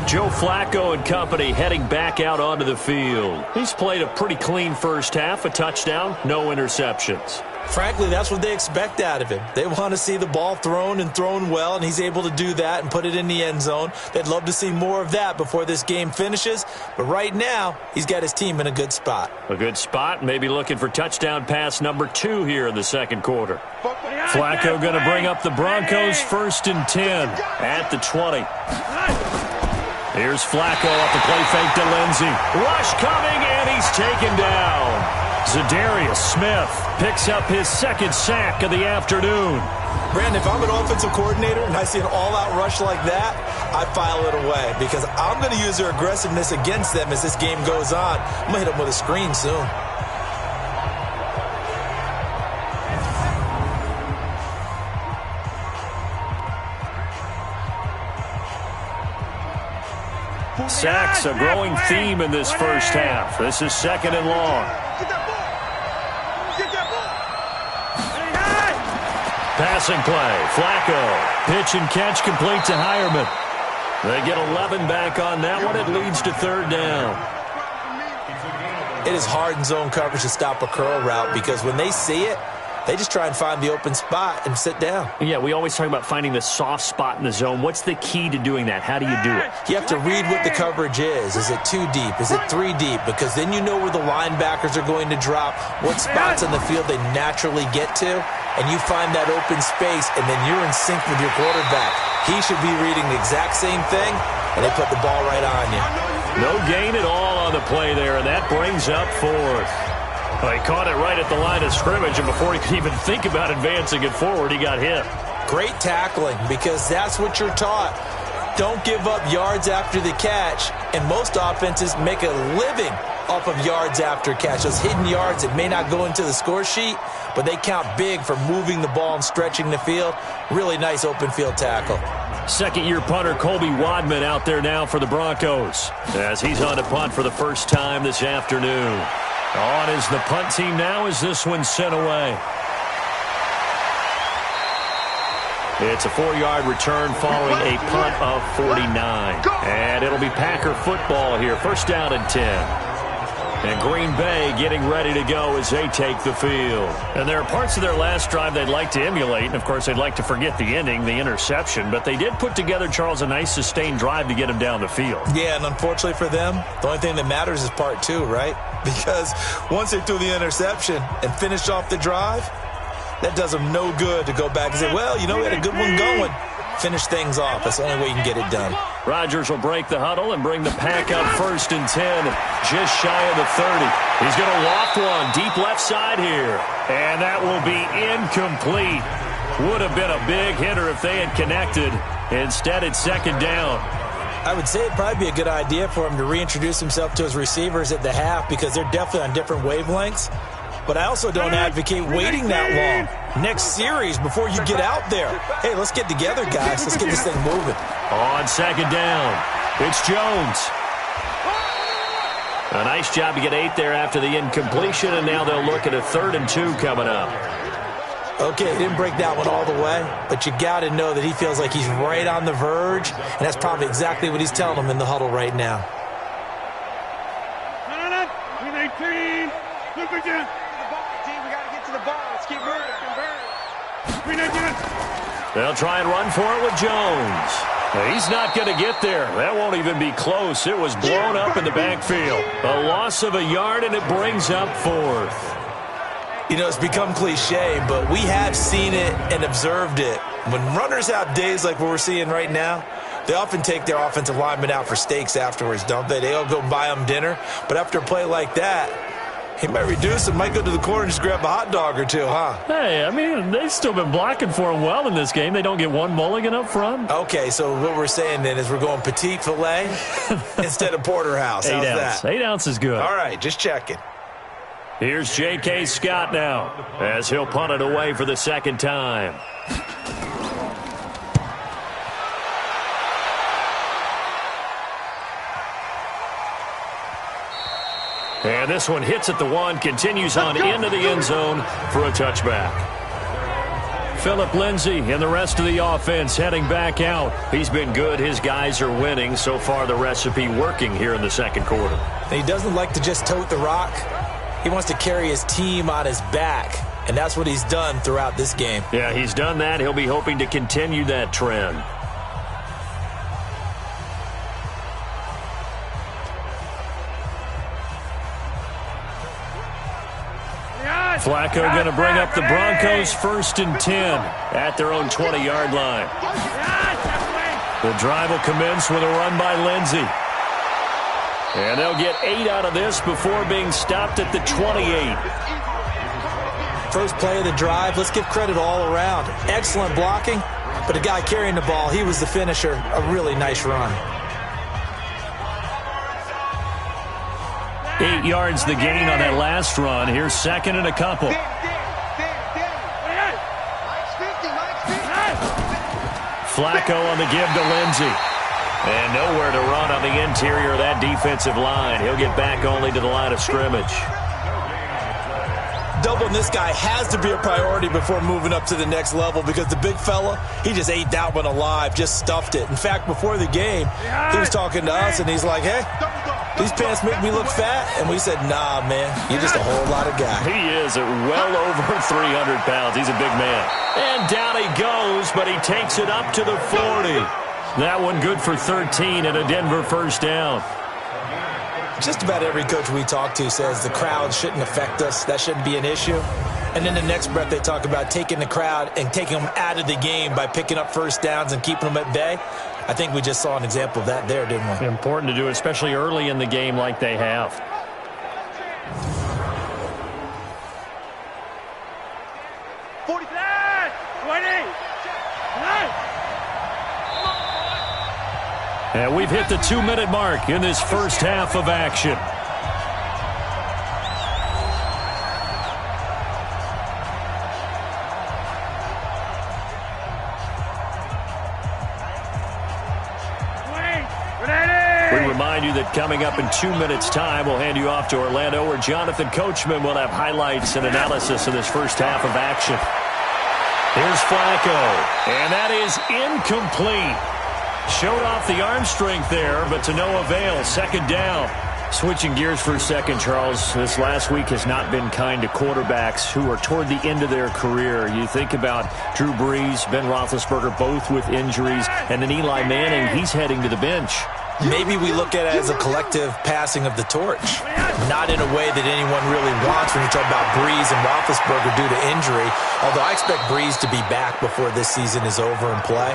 Joe Flacco and company heading back out onto the field. He's played a pretty clean first half, a touchdown, no interceptions. Frankly, that's what they expect out of him. They want to see the ball thrown and thrown well, and he's able to do that and put it in the end zone. They'd love to see more of that before this game finishes, but right now, he's got his team in a good spot. A good spot, maybe looking for touchdown pass number 2 here in the second quarter. Flacco going to bring up the Broncos 1st and 10 at the 20. Here's Flacco off the play fake to Lindsey. Rush coming, and he's taken down. Zadarius Smith picks up his second sack of the afternoon. Brandon, if I'm an offensive coordinator and I see an all-out rush like that, I file it away because I'm going to use their aggressiveness against them as this game goes on. I'm going to hit them with a screen soon. Sacks, a growing theme in this first half. This is 2nd and long. Passing play, Flacco. Pitch and catch complete to Hireman. They get 11 back on that one. It leads to 3rd down. It is hard in zone coverage to stop a curl route because when they see it, they just try and find the open spot and sit down. Yeah, we always talk about finding the soft spot in the zone. What's the key to doing that? How do you do it? You have to read what the coverage is. Is it 2 deep? Is it 3 deep? Because then you know where the linebackers are going to drop, what spots on the field they naturally get to, and you find that open space, and then you're in sync with your quarterback. He should be reading the exact same thing, and they put the ball right on you. No gain at all on the play there, and that brings up 4th. Well, he caught it right at the line of scrimmage, and before he could even think about advancing it forward, he got hit. Great tackling, because that's what you're taught. Don't give up yards after the catch, and most offenses make a living off of yards after catch. Those hidden yards that may not go into the score sheet, but they count big for moving the ball and stretching the field. Really nice open field tackle. Second-year punter Colby Wadman out there now for the Broncos as he's on to punt for the first time this afternoon. On is the punt team now as this one's sent away. It's a 4-yard return following a punt of 49. And it'll be Packer football here. 1st down and 10. And Green Bay getting ready to go as they take the field. And there are parts of their last drive they'd like to emulate. And, of course, they'd like to forget the ending, the interception. But they did put together, Charles, a nice sustained drive to get them down the field. Yeah, and unfortunately for them, the only thing that matters is part 2, right? Because once they threw the interception and finished off the drive, that does them no good to go back and say, well, you know, we had a good one going. Finish things off. That's the only way you can get it done. Rodgers will break the huddle and bring the pack up 1st and 10, just shy of the 30. He's going to loft one deep left side here, and that will be incomplete. Would have been a big hitter if they had connected. Instead, it's 2nd down. I would say it'd probably be a good idea for him to reintroduce himself to his receivers at the half because they're definitely on different wavelengths. but I also don't advocate waiting that long. Next series before you get out there. Hey, let's get together, guys. Let's get this thing moving. On second down, it's Jones. A nice job to get 8 there after the incompletion, and now they'll look at a 3rd and 2 coming up. Okay, he didn't break that one all the way, but you got to know that he feels like he's right on the verge, and that's probably exactly what he's telling them in the huddle right now. They'll try and run for it with Jones. He's not going to get there. That won't even be close. It was blown up in the backfield. A loss of a yard, and it brings up 4th. You know, it's become cliche, but we have seen it and observed it. When runners have days like what we're seeing right now, they often take their offensive linemen out for steaks afterwards, don't they? They all go buy them dinner. But after a play like that, he might reduce and might go to the corner and just grab a hot dog or two, huh? Hey, I mean, they've still been blocking for him well in this game. They don't get one mulligan up front. Okay, so what we're saying then is we're going petite filet instead of porterhouse. How's 8 ounce. that? 8 ounce is good. All right, just checking. Here's J.K. Scott now as he'll punt it away for the second time. And this one hits at the 1, continues on into the end zone for a touchback. Phillip Lindsay and the rest of the offense heading back out. He's been good. His guys are winning. So far, the recipe working here in the second quarter. He doesn't like to just tote the rock. He wants to carry his team on his back, and that's what he's done throughout this game. Yeah, he's done that. He'll be hoping to continue that trend. Flacco going to bring up the Broncos 1st and 10 at their own 20-yard line. The drive will commence with a run by Lindsay. And they'll get 8 out of this before being stopped at the 28. First play of the drive, let's give credit all around. Excellent blocking, but the guy carrying the ball, he was the finisher. A really nice run. 8 yards the gain on that last run. Here's 2nd and a couple. Flacco on the give to Lindsay. And nowhere to run on the interior of that defensive line. He'll get back only to the line of scrimmage. Doubling this guy has to be a priority before moving up to the next level because the big fella, he just ate that one alive, just stuffed it. In fact, before the game, he was talking to us, and he's like, hey, these pants make me look fat. And we said, nah, man, you're just a whole lot of guy. He is at well over 300 pounds. He's a big man. And down he goes, but he takes it up to the 40. That one good for 13 and a Denver first down. Just about every coach we talk to says the crowd shouldn't affect us. That shouldn't be an issue. And then the next breath they talk about taking the crowd and taking them out of the game by picking up first downs and keeping them at bay. I think we just saw an example of that there, didn't we? Important to do, especially early in the game like they have. And we've hit the 2-minute mark in this first half of action. We remind you that coming up in 2 minutes' time, we'll hand you off to Orlando, where Jonathan Coachman will have highlights and analysis of this first half of action. Here's Flacco, and that is incomplete. Showed off the arm strength there, but to no avail. Second down. Switching gears for a second, Charles. This last week has not been kind to quarterbacks who are toward the end of their career. You think about Drew Brees, Ben Roethlisberger, both with injuries, and then Eli Manning, he's heading to the bench. Maybe we look at it as a collective passing of the torch, not in a way that anyone really wants when you talk about Brees and Roethlisberger due to injury, although I expect Brees to be back before this season is over and play.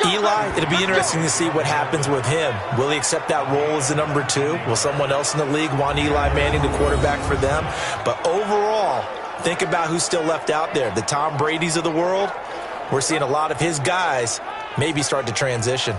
Eli, it'll be interesting to see what happens with him. Will he accept that role as the number 2? Will someone else in the league want Eli Manning to quarterback for them? But overall, think about who's still left out there. The Tom Brady's of the world, we're seeing a lot of his guys maybe start to transition.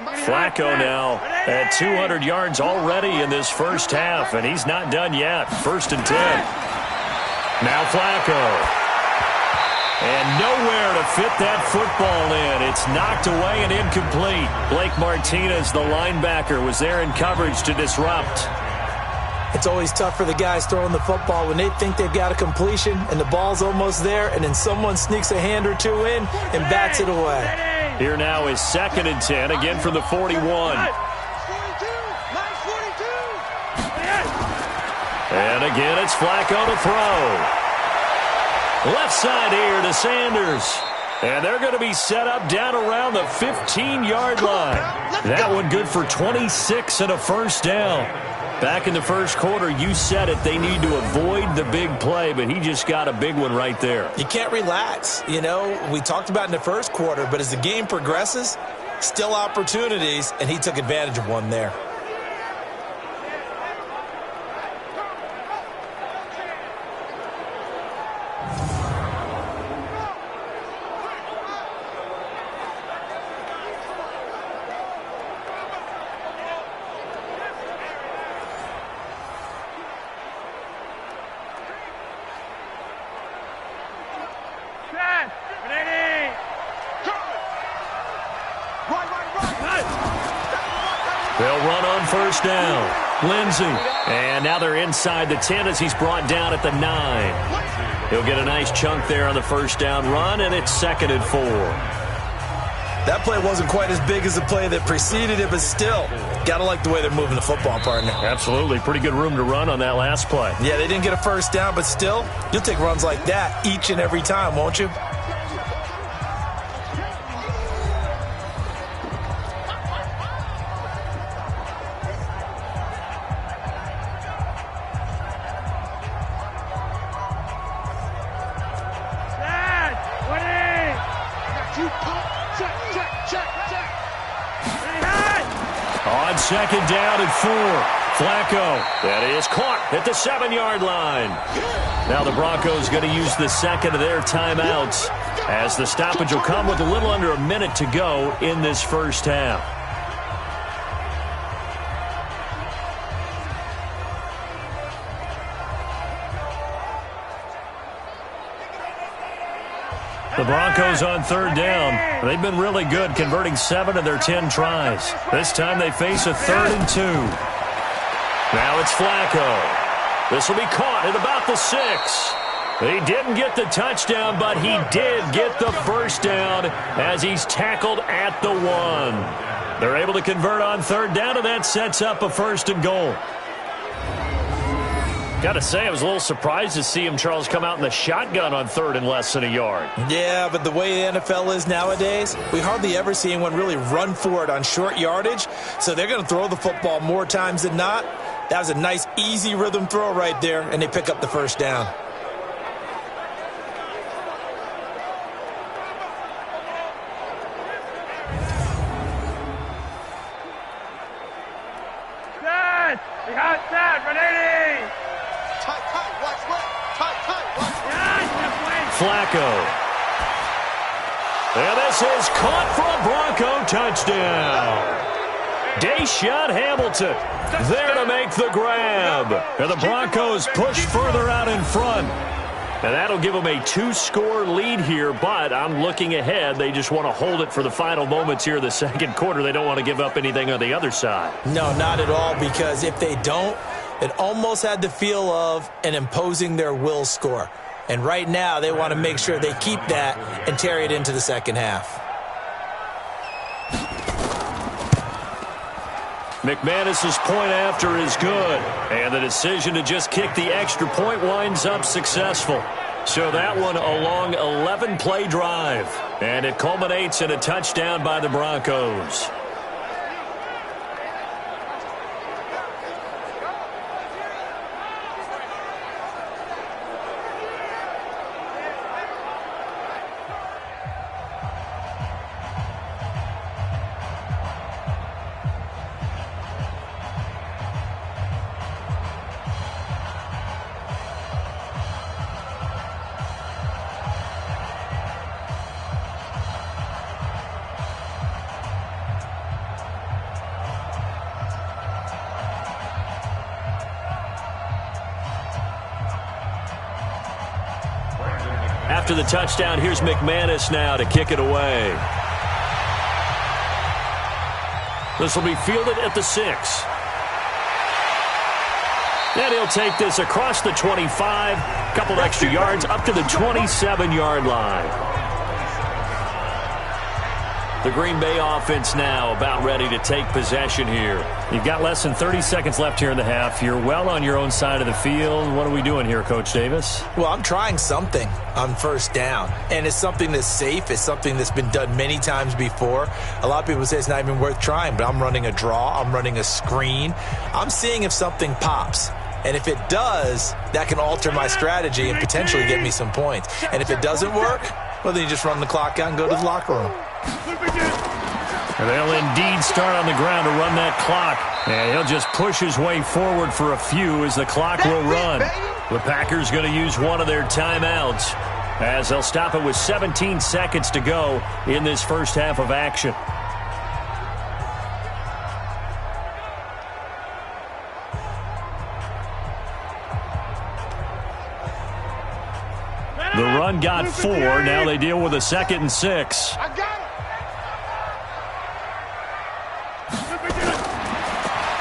Flacco now at 200 yards already in this first half, and he's not done yet. 1st and 10. Now Flacco. And nowhere to fit that football in. It's knocked away and incomplete. Blake Martinez, the linebacker, was there in coverage to disrupt. It's always tough for the guys throwing the football when they think they've got a completion and the ball's almost there, and then someone sneaks a hand or two in and bats it away. Here now is 2nd and 10, again from the 41. And again, it's Flacco to throw. Left side here to Sanders. And they're going to be set up down around the 15-yard line. That one good for 26 and a first down. Back in the first quarter, you said it, they need to avoid the big play, but he just got a big one right there. You can't relax. You know, we talked about in the first quarter, but as the game progresses, still opportunities, and he took advantage of one there. They'll run on first down. Lindsey. And now they're inside the 10 as he's brought down at the 9. He'll get a nice chunk there on the first down run, and it's 2nd and 4. That play wasn't quite as big as the play that preceded it, but still, got to like the way they're moving the football, partner. Absolutely. Pretty good room to run on that last play. Yeah, they didn't get a first down, but still, you'll take runs like that each and every time, won't you? On 2nd down and 4. Flacco. That is caught at the 7-yard line. Now the Broncos going to use the second of their timeouts as the stoppage will come with a little under a minute to go in this first half. The Broncos on 3rd down. They've been really good, converting 7 of their 10 tries. This time they face a 3rd and 2. Now it's Flacco. This will be caught at about the 6. He didn't get the touchdown, but he did get the first down as he's tackled at the 1. They're able to convert on 3rd down, and that sets up a 1st and goal. Got to say, I was a little surprised to see him, Charles, come out in the shotgun on 3rd and less than a yard. Yeah, but the way the NFL is nowadays, we hardly ever see anyone really run for it on short yardage, so they're going to throw the football more times than not. That was a nice, easy rhythm throw right there, and they pick up the first down. Flacco. And this is caught for a Bronco touchdown. Deshaun Hamilton there to make the grab. And the Broncos push further out in front. And that'll give them a 2-score lead here, but I'm looking ahead. They just want to hold it for the final moments here in the second quarter. They don't want to give up anything on the other side. No, not at all, because if they don't, it almost had the feel of an imposing their will score. And right now, they want to make sure they keep that and carry it into the second half. McManus's point after is good. And the decision to just kick the extra point winds up successful. So that one a long 11-play drive. And it culminates in a touchdown by the Broncos. after the touchdown. Here's McManus now to kick it away. This will be fielded at the 6. And he'll take this across the 25, a couple extra yards up to the 27-yard line. The Green Bay offense now about ready to take possession here. You've got less than 30 seconds left here in the half. You're well on your own side of the field. What are we doing here, Coach Davis? Well, I'm trying something on first down, and it's something that's safe. It's something that's been done many times before. A lot of people say it's not even worth trying, but I'm running a draw. I'm running a screen. I'm seeing if something pops. And if it does, that can alter my strategy and potentially get me some points. And if it doesn't work, well, then you just run the clock out and go to the locker room. And they'll indeed start on the ground to run that clock. And he'll just push his way forward for a few as the clock will run. The Packers going to use one of their timeouts as they'll stop it with 17 seconds to go in this first half of action. The run got 4. Now they deal with a 2nd and 6. I got it.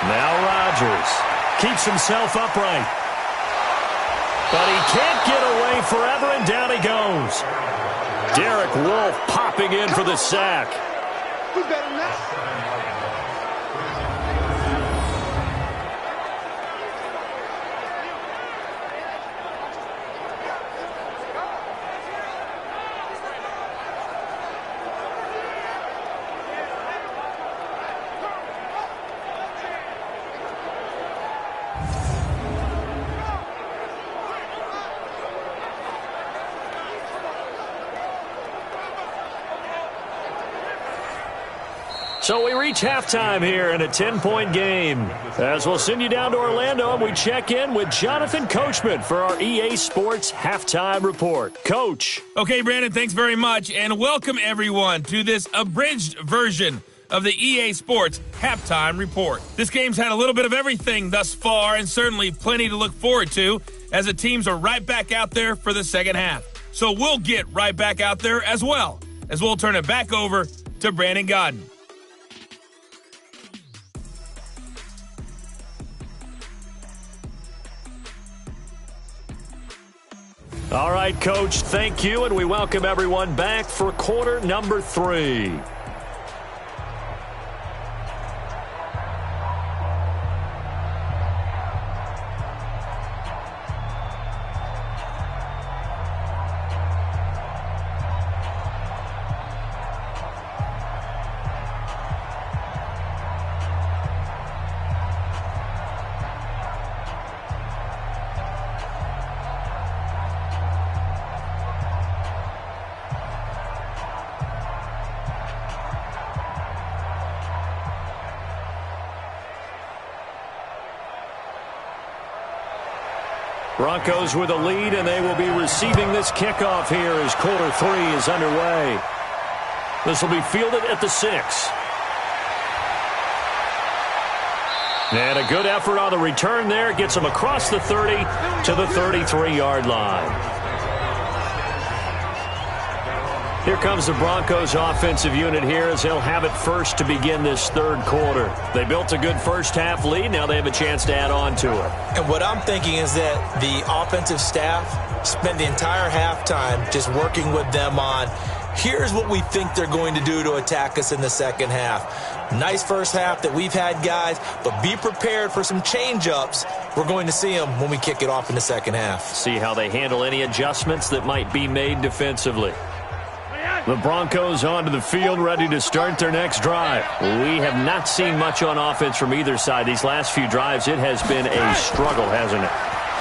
Now Rodgers keeps himself upright. But he can't get away forever, and down he goes. Derek Wolfe popping in for the sack. We better not. So we reach halftime here in a 10-point game. As we'll send you down to Orlando, and we check in with Jonathan Coachman for our EA Sports Halftime Report. Coach. Okay, Brandon, thanks very much, and welcome everyone to this abridged version of the EA Sports Halftime Report. This game's had a little bit of everything thus far, and certainly plenty to look forward to as the teams are right back out there for the second half. So we'll get right back out there as well, as we'll turn it back over to Brandon Godden. All right, Coach, thank you, and we welcome everyone back for quarter number 3. Broncos with a lead, and they will be receiving this kickoff here as quarter 3 is underway. This will be fielded at the 6. And a good effort on the return there. Gets them across the 30 to the 33-yard line. Here comes the Broncos offensive unit here as they'll have it first to begin this third quarter. They built a good first half lead. Now they have a chance to add on to it. And what I'm thinking is that the offensive staff spent the entire halftime just working with them on, here's what we think they're going to do to attack us in the second half. Nice first half that we've had, guys, but be prepared for some change-ups. We're going to see them when we kick it off in the second half. See how they handle any adjustments that might be made defensively. The Broncos onto the field, ready to start their next drive. We have not seen much on offense from either side. These last few drives, it has been a struggle, hasn't it?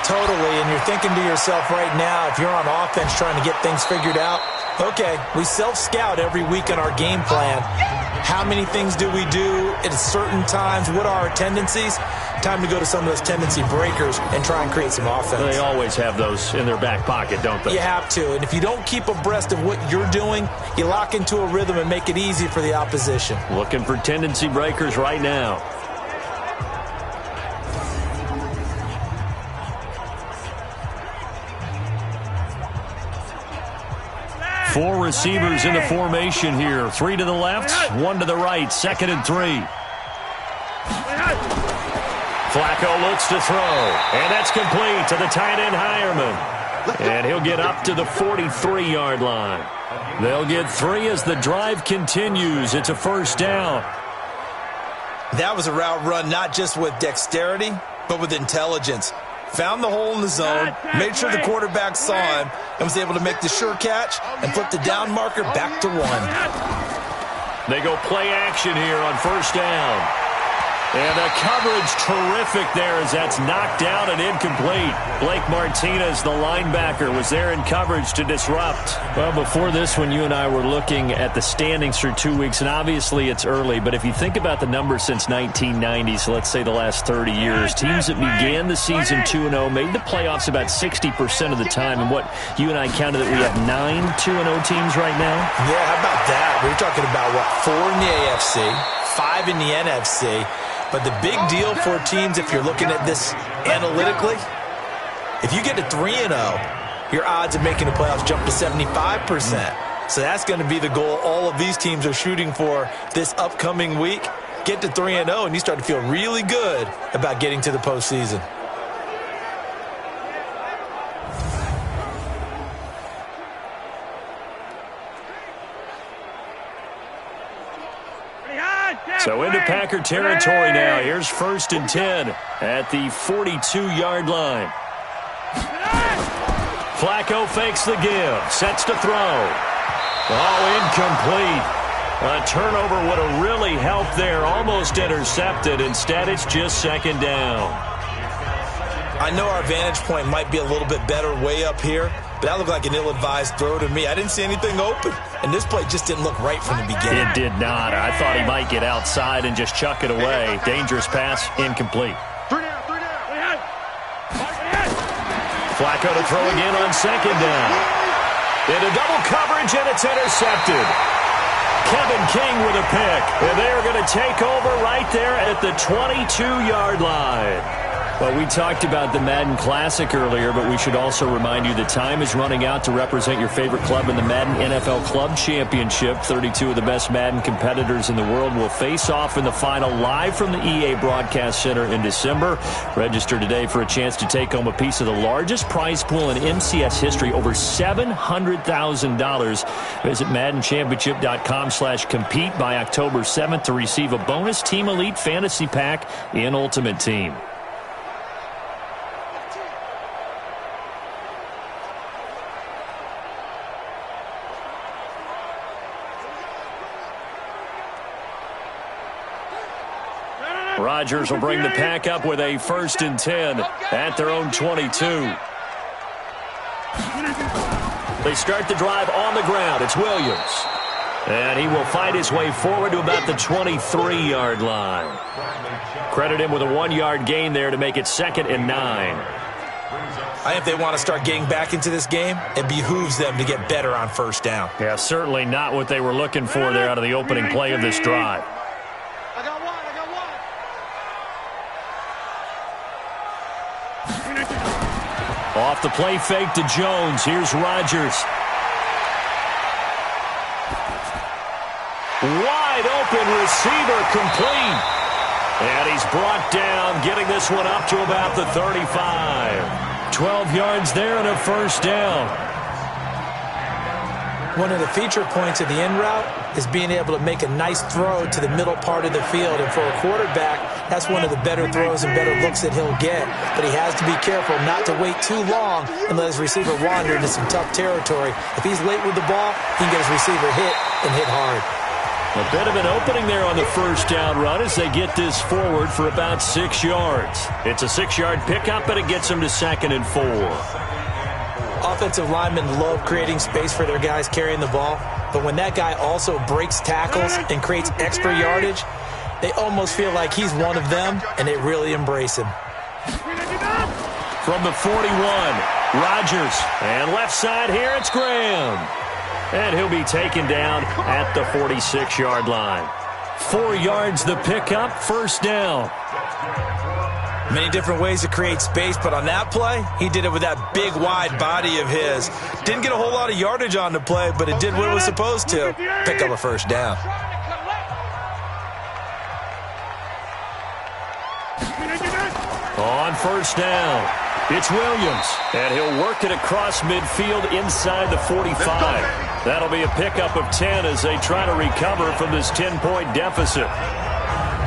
Totally, and you're thinking to yourself right now, if you're on offense trying to get things figured out, okay, we self-scout every week in our game plan. How many things do we do at certain times? What are our tendencies? Time to go to some of those tendency breakers and try and create some offense. They always have those in their back pocket, don't they? You have to, and if you don't keep abreast of what you're doing, you lock into a rhythm and make it easy for the opposition. Looking for tendency breakers right now. 4 receivers in the formation here. 3 to the left, 1 to the right. 2nd and 3. Flacco looks to throw, and that's complete to the tight end Hireman. And he'll get up to the 43-yard line. They'll get 3 as the drive continues. It's a first down. That was a route run not just with dexterity, but with intelligence. Found the hole in the zone, made sure the quarterback saw him, and was able to make the sure catch and flip the down marker back to 1. They go play action here on first down. And the coverage terrific there as that's knocked down and incomplete. Blake Martinez, the linebacker, was there in coverage to disrupt. Well, before this one, you and I were looking at the standings for 2 weeks, and obviously it's early, but if you think about the numbers since 1990, so let's say the last 30 years, teams that began the season 2-0 made the playoffs about 60% of the time, and what you and I counted that we have 9 2-0 teams right now? Yeah, how about that? We're talking about, 4 in the AFC, 5 in the NFC. But the big deal for teams, if you're looking at this analytically, if you get to 3-0, your odds of making the playoffs jump to 75%. So that's going to be the goal all of these teams are shooting for this upcoming week. Get to 3-0, and you start to feel really good about getting to the postseason. So into Packer territory now. Here's 1st and 10 at the 42-yard line. Flacco fakes the give, sets to throw. Oh, incomplete. A turnover would have really helped there, almost intercepted. Instead, it's just 2nd down. I know our vantage point might be a little bit better way up here, but that looked like an ill-advised throw to me. I didn't see anything open, and this play just didn't look right from the beginning. It did not. I thought he might get outside and just chuck it away. Dangerous pass, incomplete. Flacco to throw again on 2nd down. Into double coverage, and it's intercepted. Kevin King with a pick, and they're going to take over right there at the 22-yard line. Well, we talked about the Madden Classic earlier, but we should also remind you the time is running out to represent your favorite club in the Madden NFL Club Championship. 32 of the best Madden competitors in the world will face off in the final live from the EA Broadcast Center in December. Register today for a chance to take home a piece of the largest prize pool in MCS history, over $700,000. Visit MaddenChampionship.com/compete by October 7th to receive a bonus Team Elite Fantasy Pack in Ultimate Team. Rodgers will bring the pack up with a 1st and 10 at their own 22. They start the drive on the ground. It's Williams. And he will fight his way forward to about the 23-yard line. Credit him with a 1-yard gain there to make it 2nd and 9. I think if they want to start getting back into this game, it behooves them to get better on 1st down. Yeah, certainly not what they were looking for there out of the opening play of this drive. Off the play fake to Jones. Here's Rodgers. Wide open receiver complete. And he's brought down, getting this one up to about the 35. 12 yards there and a 1st down. One of the feature points of the in route is being able to make a nice throw to the middle part of the field. And for a quarterback, that's one of the better throws and better looks that he'll get. But he has to be careful not to wait too long and let his receiver wander into some tough territory. If he's late with the ball, he can get his receiver hit and hit hard. A bit of an opening there on the 1st down run as they get this forward for about 6 yards. It's a 6-yard pickup, and it gets them to 2nd and 4. Offensive linemen love creating space for their guys carrying the ball, but when that guy also breaks tackles and creates extra yardage, they almost feel like he's one of them, and they really embrace him. From the 41, Rodgers, and left side here, it's Graham. And he'll be taken down at the 46-yard line. 4 yards the pickup, 1st down. Many different ways to create space, but on that play, he did it with that big, wide body of his. Didn't get a whole lot of yardage on the play, but it did what it was supposed to. Pick up a first down. On first down, it's Williams, and he'll work it across midfield inside the 45. That'll be a pickup of 10 as they try to recover from this 10-point deficit.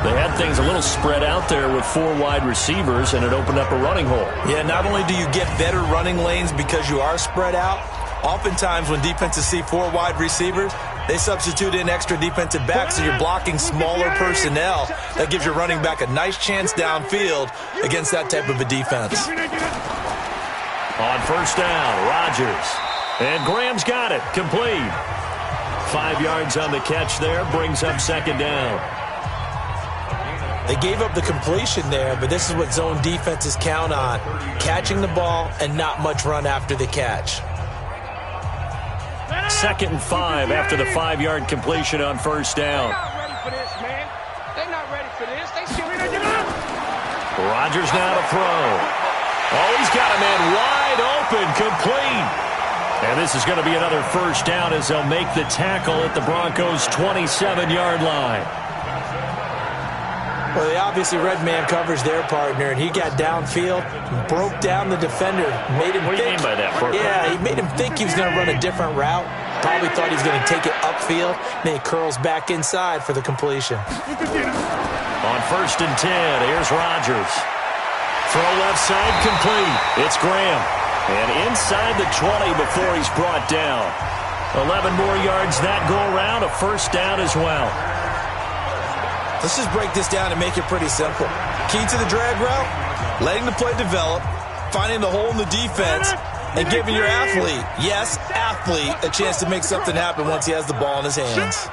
They had things a little spread out there with 4 wide receivers, and it opened up a running hole. Yeah, not only do you get better running lanes because you are spread out, oftentimes when defenses see 4 wide receivers, they substitute in extra defensive backs, so you're blocking smaller personnel. That gives your running back a nice chance downfield against that type of a defense. On first down, Rodgers. And Graham's got it, complete. 5 yards on the catch there, brings up second down. They gave up the completion there, but this is what zone defenses count on. Catching the ball and not much run after the catch. 2nd and 5 after the 5-yard completion on first down. They're not ready for this, man. They're not ready for this. They still Rodgers now to throw. Oh, he's got a man wide open, complete. And this is going to be another first down as they'll make the tackle at the Broncos' 27-yard line. Well, they obviously red man covers their partner, and he got downfield, broke down the defender, made him What do you think. mean by that, Parker? Yeah, he made him think he was going to run a different route. Probably thought he was going to take it upfield. Then he curls back inside for the completion. On first and 10, here's Rodgers. Throw left side, complete. It's Graham. And inside the 20 before he's brought down. 11 more yards that go around, a first down as well. Let's just break this down and make it pretty simple. Key to the drag route, letting the play develop, finding the hole in the defense, and giving your athlete, yes, athlete, a chance to make something happen once he has the ball in his hands.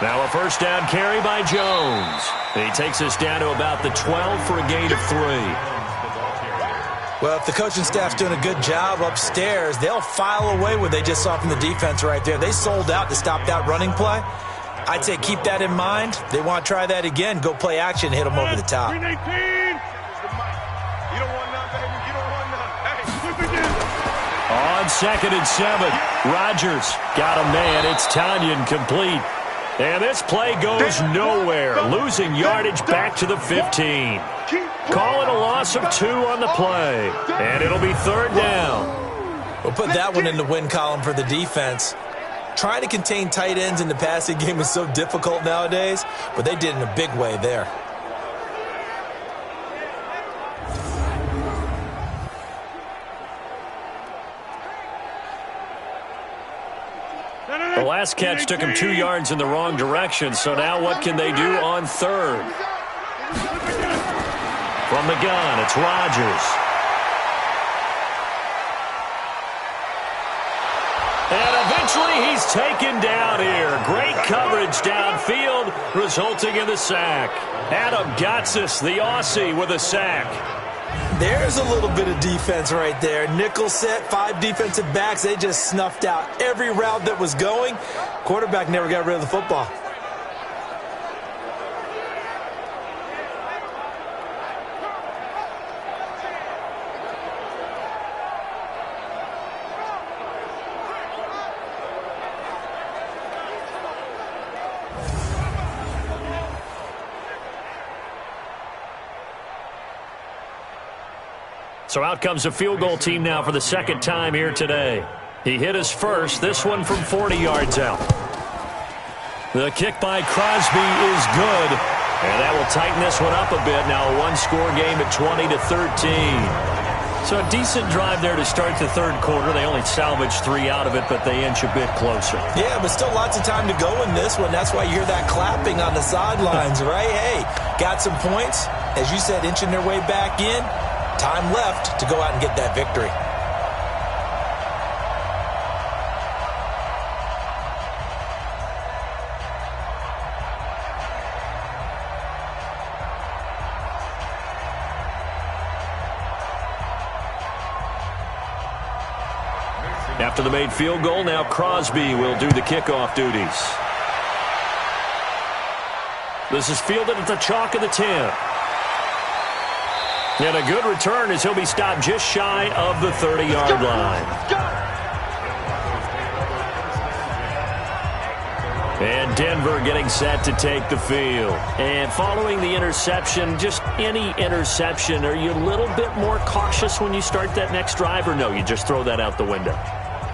Now a first down carry by Jones. He takes us down to about the 12 for a gain of 3. Well, if the coaching staff's doing a good job upstairs, they'll file away what they just saw from the defense right there. They sold out to stop that running play. I'd say keep that in mind. They want to try that again. Go play action, hit them over the top. You don't want none, baby. You don't want none. Hey. On 2nd and 7, Rodgers got a man. It's Tanyan complete. And this play goes nowhere. Losing yardage back to the 15. Calling a loss of 2 on the play. And it'll be 3rd down. We'll put that one in the win column for the defense. Trying to contain tight ends in the passing game is so difficult nowadays, but they did in a big way there. The last catch took him 2 yards in the wrong direction, so now what can they do on 3rd? From the gun, it's Rodgers. And eventually he's taken down here. Great coverage downfield, resulting in the sack. Adam Gotsis, the Aussie, with a sack. There's a little bit of defense right there. Nickel set, 5 defensive backs. They just snuffed out every route that was going. Quarterback never got rid of the football. So out comes the field goal team now for the 2nd time here today. He hit his first, this one from 40 yards out. The kick by Crosby is good, and that will tighten this one up a bit. Now a one-score game at 20-13. So a decent drive there to start the 3rd quarter. They only salvaged 3 out of it, but they inch a bit closer. Yeah, but still lots of time to go in this one. That's why you hear that clapping on the sidelines, right? Hey, got some points. As you said, inching their way back in. Time left to go out and get that victory. After the made field goal, now Crosby will do the kickoff duties. This is fielded at the chalk of the 10. And a good return as he'll be stopped just shy of the 30-yard line. And Denver getting set to take the field. And following the interception, just any interception, are you a little bit more cautious when you start that next drive, or no, you just throw that out the window?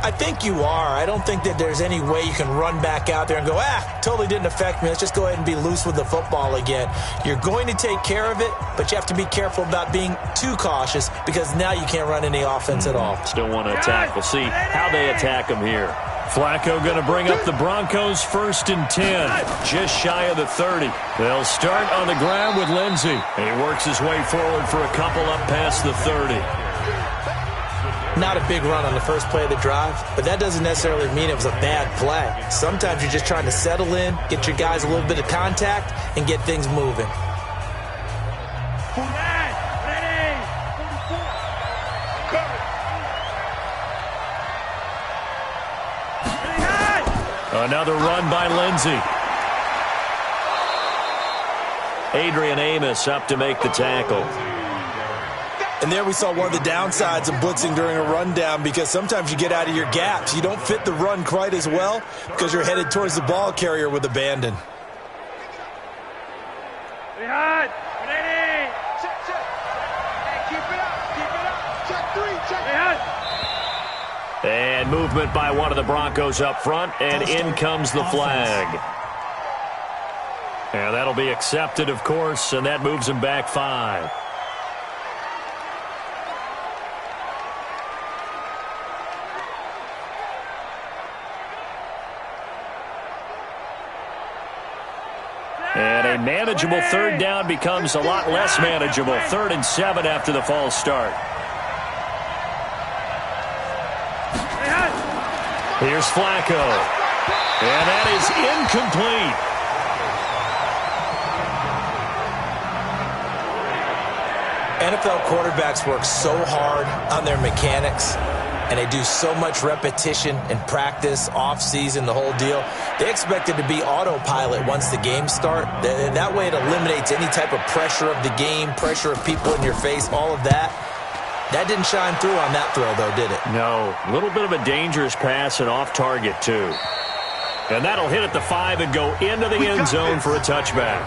I think you are. I don't think that there's any way you can run back out there and go, totally didn't affect me. Let's just go ahead and be loose with the football again. You're going to take care of it, but you have to be careful about being too cautious because now you can't run any offense at all. Still want to attack. We'll see how they attack him here. Flacco going to bring up the Broncos 1st and 10, just shy of the 30. They'll start on the ground with Lindsey. And he works his way forward for a couple up past the 30. Not a big run on the first play of the drive, but that doesn't necessarily mean it was a bad play. Sometimes you're just trying to settle in, get your guys a little bit of contact, and get things moving. Another run by Lindsey. Adrian Amos up to make the tackle. And there we saw one of the downsides of blitzing during a rundown because sometimes you get out of your gaps. You don't fit the run quite as well because you're headed towards the ball carrier with abandon. Behind. Ready. Check. Hey, keep it up. Check 3. Check. Behind. And movement by one of the Broncos up front, and in comes the flag. And that'll be accepted, of course, and that moves him back 5. And a manageable 3rd down becomes a lot less manageable. 3rd and 7 after the false start. Here's Flacco. And that is incomplete. NFL quarterbacks work so hard on their mechanics, and they do so much repetition and practice, off-season, the whole deal. They expect it to be autopilot once the games start. That way it eliminates any type of pressure of the game, pressure of people in your face, all of that. That didn't shine through on that throw, though, did it? No. A little bit of a dangerous pass and off target, too. And that'll hit at the 5 and go into the end zone for a touchback.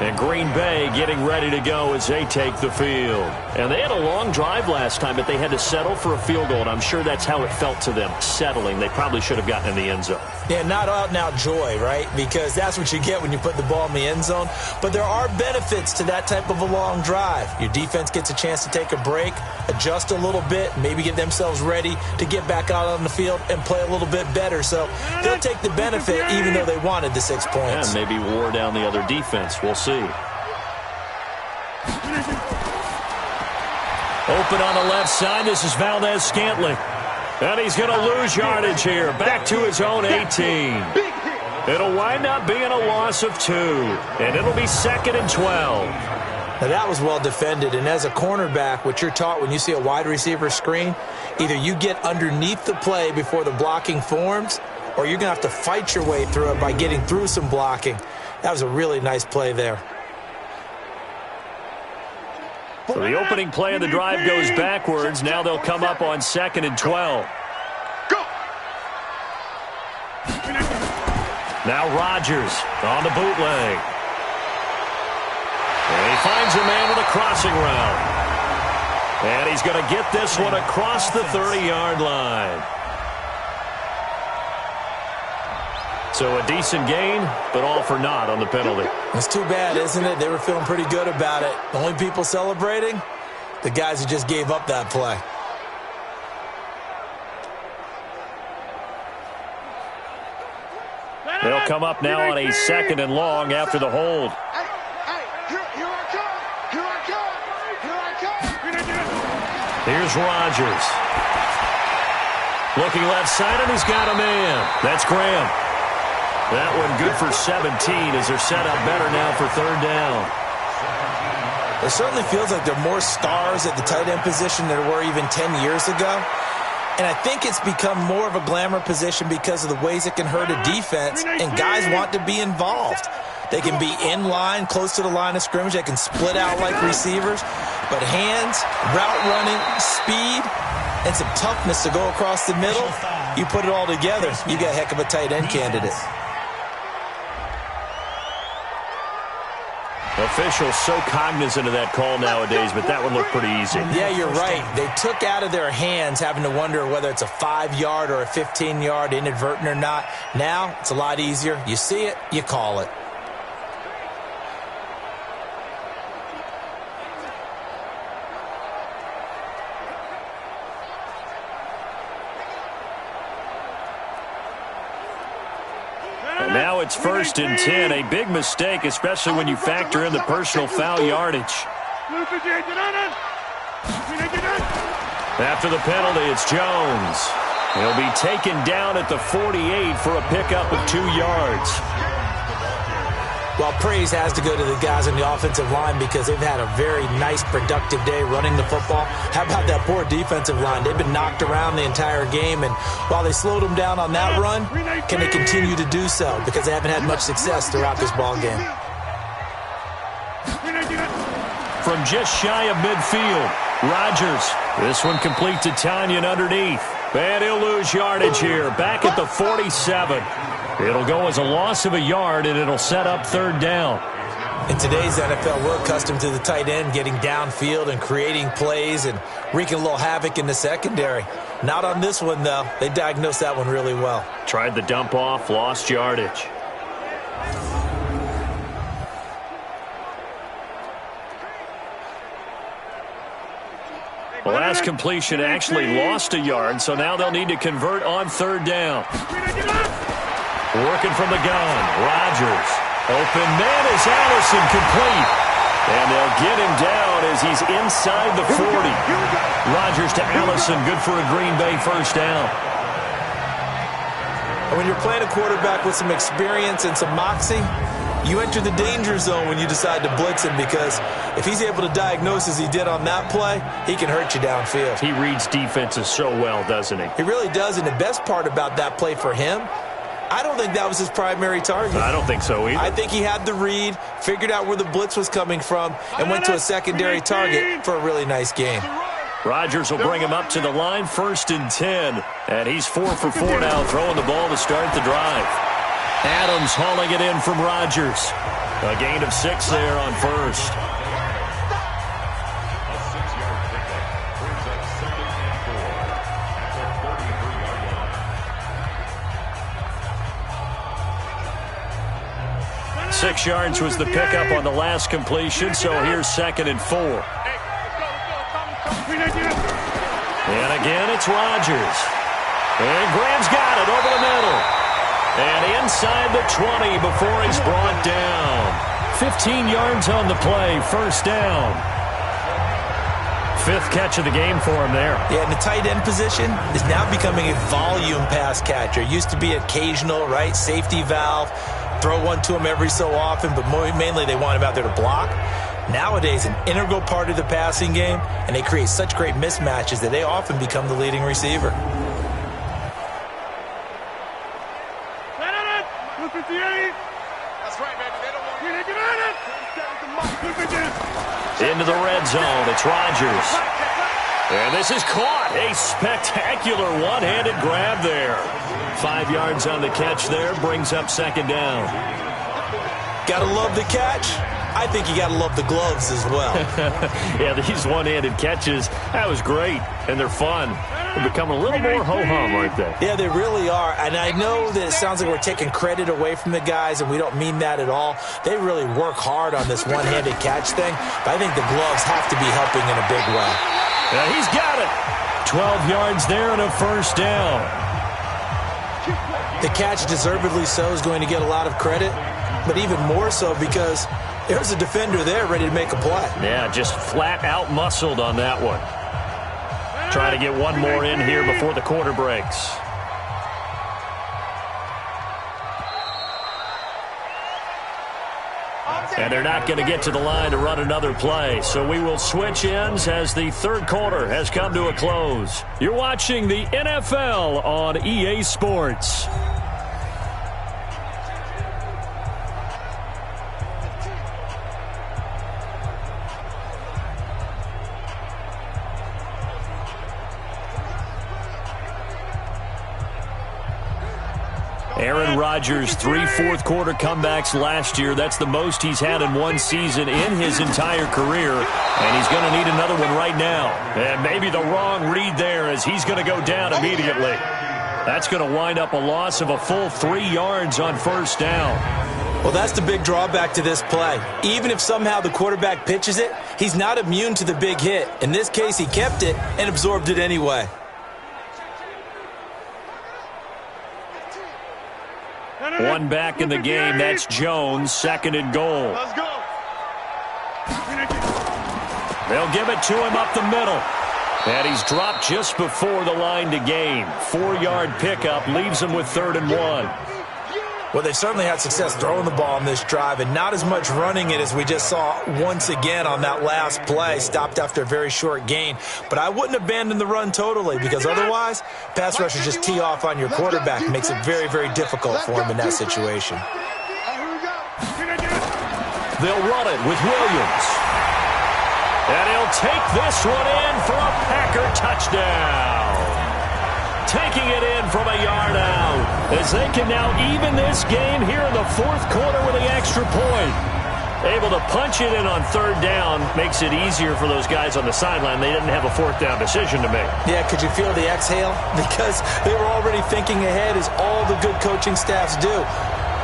And Green Bay getting ready to go as they take the field. And they had a long drive last time, but they had to settle for a field goal, and I'm sure that's how it felt to them, settling. They probably should have gotten in the end zone. Yeah, not out-and-out joy, right? Because that's what you get when you put the ball in the end zone. But there are benefits to that type of a long drive. Your defense gets a chance to take a break, adjust a little bit, maybe get themselves ready to get back out on the field and play a little bit better. So they'll take the benefit even though they wanted the 6 points. Yeah, maybe wore down the other defense. We'll see. Open on the left side. This is Valdez-Scantling. And he's going to lose yardage here. Back to his own 18. It'll wind up being a loss of 2. And it'll be 2nd and 12. Now that was well defended. And as a cornerback, what you're taught when you see a wide receiver screen, either you get underneath the play before the blocking forms, or you're going to have to fight your way through it by getting through some blocking. That was a really nice play there. So the opening play of the drive goes backwards. Now they'll come up on 2nd and 12. Go. Now Rodgers on the bootleg. And he finds a man with a crossing route. And he's going to get this one across the 30-yard line. So a decent gain, but all for naught on the penalty. It's too bad, isn't it? They were feeling pretty good about it. The only people celebrating, the guys who just gave up that play. They'll come up now on a 2nd and long after the hold. Here I come. Here's Rodgers. Looking left side, and he's got a man. That's Graham. That one good for 17 as they're set up better now for 3rd down. It certainly feels like there are more stars at the tight end position than there were even 10 years ago. And I think it's become more of a glamour position because of the ways it can hurt a defense, and guys want to be involved. They can be in line, close to the line of scrimmage. They can split out like receivers. But hands, route running, speed, and some toughness to go across the middle, you put it all together, you got a heck of a tight end candidate. Officials so cognizant of that call nowadays, but that would look pretty easy. Yeah, you're right. They took out of their hands having to wonder whether it's a 5-yard or a 15-yard, inadvertent or not. Now, it's a lot easier. You see it, you call it. Now it's 1st and 10, a big mistake, especially when you factor in the personal foul yardage. After the penalty, it's Jones. He'll be taken down at the 48 for a pickup of 2 yards. Well, praise has to go to the guys on the offensive line because they've had a very nice, productive day running the football. How about that poor defensive line? They've been knocked around the entire game, and while they slowed them down on that run, can they continue to do so? Because they haven't had much success throughout this ball game. From just shy of midfield, Rodgers. This one complete to Tanyan underneath. And he'll lose yardage here, back at the 47. It'll go as a loss of a yard, and it'll set up 3rd down. In today's NFL, we're accustomed to the tight end getting downfield and creating plays and wreaking a little havoc in the secondary. Not on this one, though. They diagnosed that one really well. Tried the dump off, lost yardage. The last completion actually lost a yard, so now they'll need to convert on 3rd down. Working from the gun, Rodgers. Open man is Allison, complete. And they'll get him down as he's inside the 40. Rodgers to Allison, good for a Green Bay 1st down. And when you're playing a quarterback with some experience and some moxie, you enter the danger zone when you decide to blitz him, because if he's able to diagnose as he did on that play, he can hurt you downfield. He reads defenses so well, doesn't he? He really does, and the best part about that play for him, I don't think that was his primary target. I don't think so either. I think he had the read, figured out where the blitz was coming from, and went to a secondary target for a really nice game. Rodgers will bring him up to the line, 1st and 10. And he's 4 for 4 now, throwing the ball to start the drive. Adams hauling it in from Rodgers. A gain of 6 there on 1st. Six yards was the pickup on the last completion, so here's 2nd and 4. And again, it's Rodgers. And Graham's got it over the middle. And inside the 20 before he's brought down. 15 yards on the play, 1st down. 5th catch of the game for him there. Yeah, and the tight end position is now becoming a volume pass catcher. Used to be occasional, right? Safety valve. Throw one to him every so often, but mainly they want him out there to block. Nowadays, an integral part of the passing game, and they create such great mismatches that they often become the leading receiver. Into the red zone, it's Rodgers. And this is caught. A spectacular one-handed grab there. 5 yards on the catch there, brings up 2nd down. Gotta love the catch. I think you gotta love the gloves as well. Yeah, these one-handed catches, that was great, and they're fun. They're becoming a little more ho-hum, aren't they? Yeah, they really are. And I know that it sounds like we're taking credit away from the guys, and we don't mean that at all. They really work hard on this one-handed catch thing, but I think the gloves have to be helping in a big way. Yeah, he's got it. 12 yards there and a 1st down. The catch, deservedly so, is going to get a lot of credit, but even more so because there's a defender there ready to make a play. Yeah, just flat out muscled on that one. Trying to get one more in here before the quarter breaks. And they're not going to get to the line to run another play. So we will switch ends as the third quarter has come to a close. You're watching the NFL on EA Sports. Aaron Rodgers, 3 fourth-quarter comebacks last year. That's the most he's had in one season in his entire career. And he's going to need another one right now. And maybe the wrong read there as he's going to go down immediately. That's going to wind up a loss of a full 3 yards on first down. Well, that's the big drawback to this play. Even if somehow the quarterback pitches it, he's not immune to the big hit. In this case, he kept it and absorbed it anyway. One back in the game. That's Jones, 2nd and goal. Let's go. They'll give it to him up the middle. And he's dropped just before the line to gain. 4-yard pickup leaves him with 3rd and 1. Well, they've certainly had success throwing the ball on this drive and not as much running it as we just saw once again on that last play. Stopped after a very short gain. But I wouldn't abandon the run totally because otherwise, pass rushers just tee off on your quarterback. Makes it very, very difficult for him in that situation. They'll run it with Williams. And he'll take this one in for a Packer touchdown. Taking it in from a yard out as they can now even this game here in the fourth quarter with the extra point. Able to punch it in on 3rd down makes it easier for those guys on the sideline. They didn't have a 4th down decision to make. Yeah, could you feel the exhale? Because they were already thinking ahead as all the good coaching staffs do.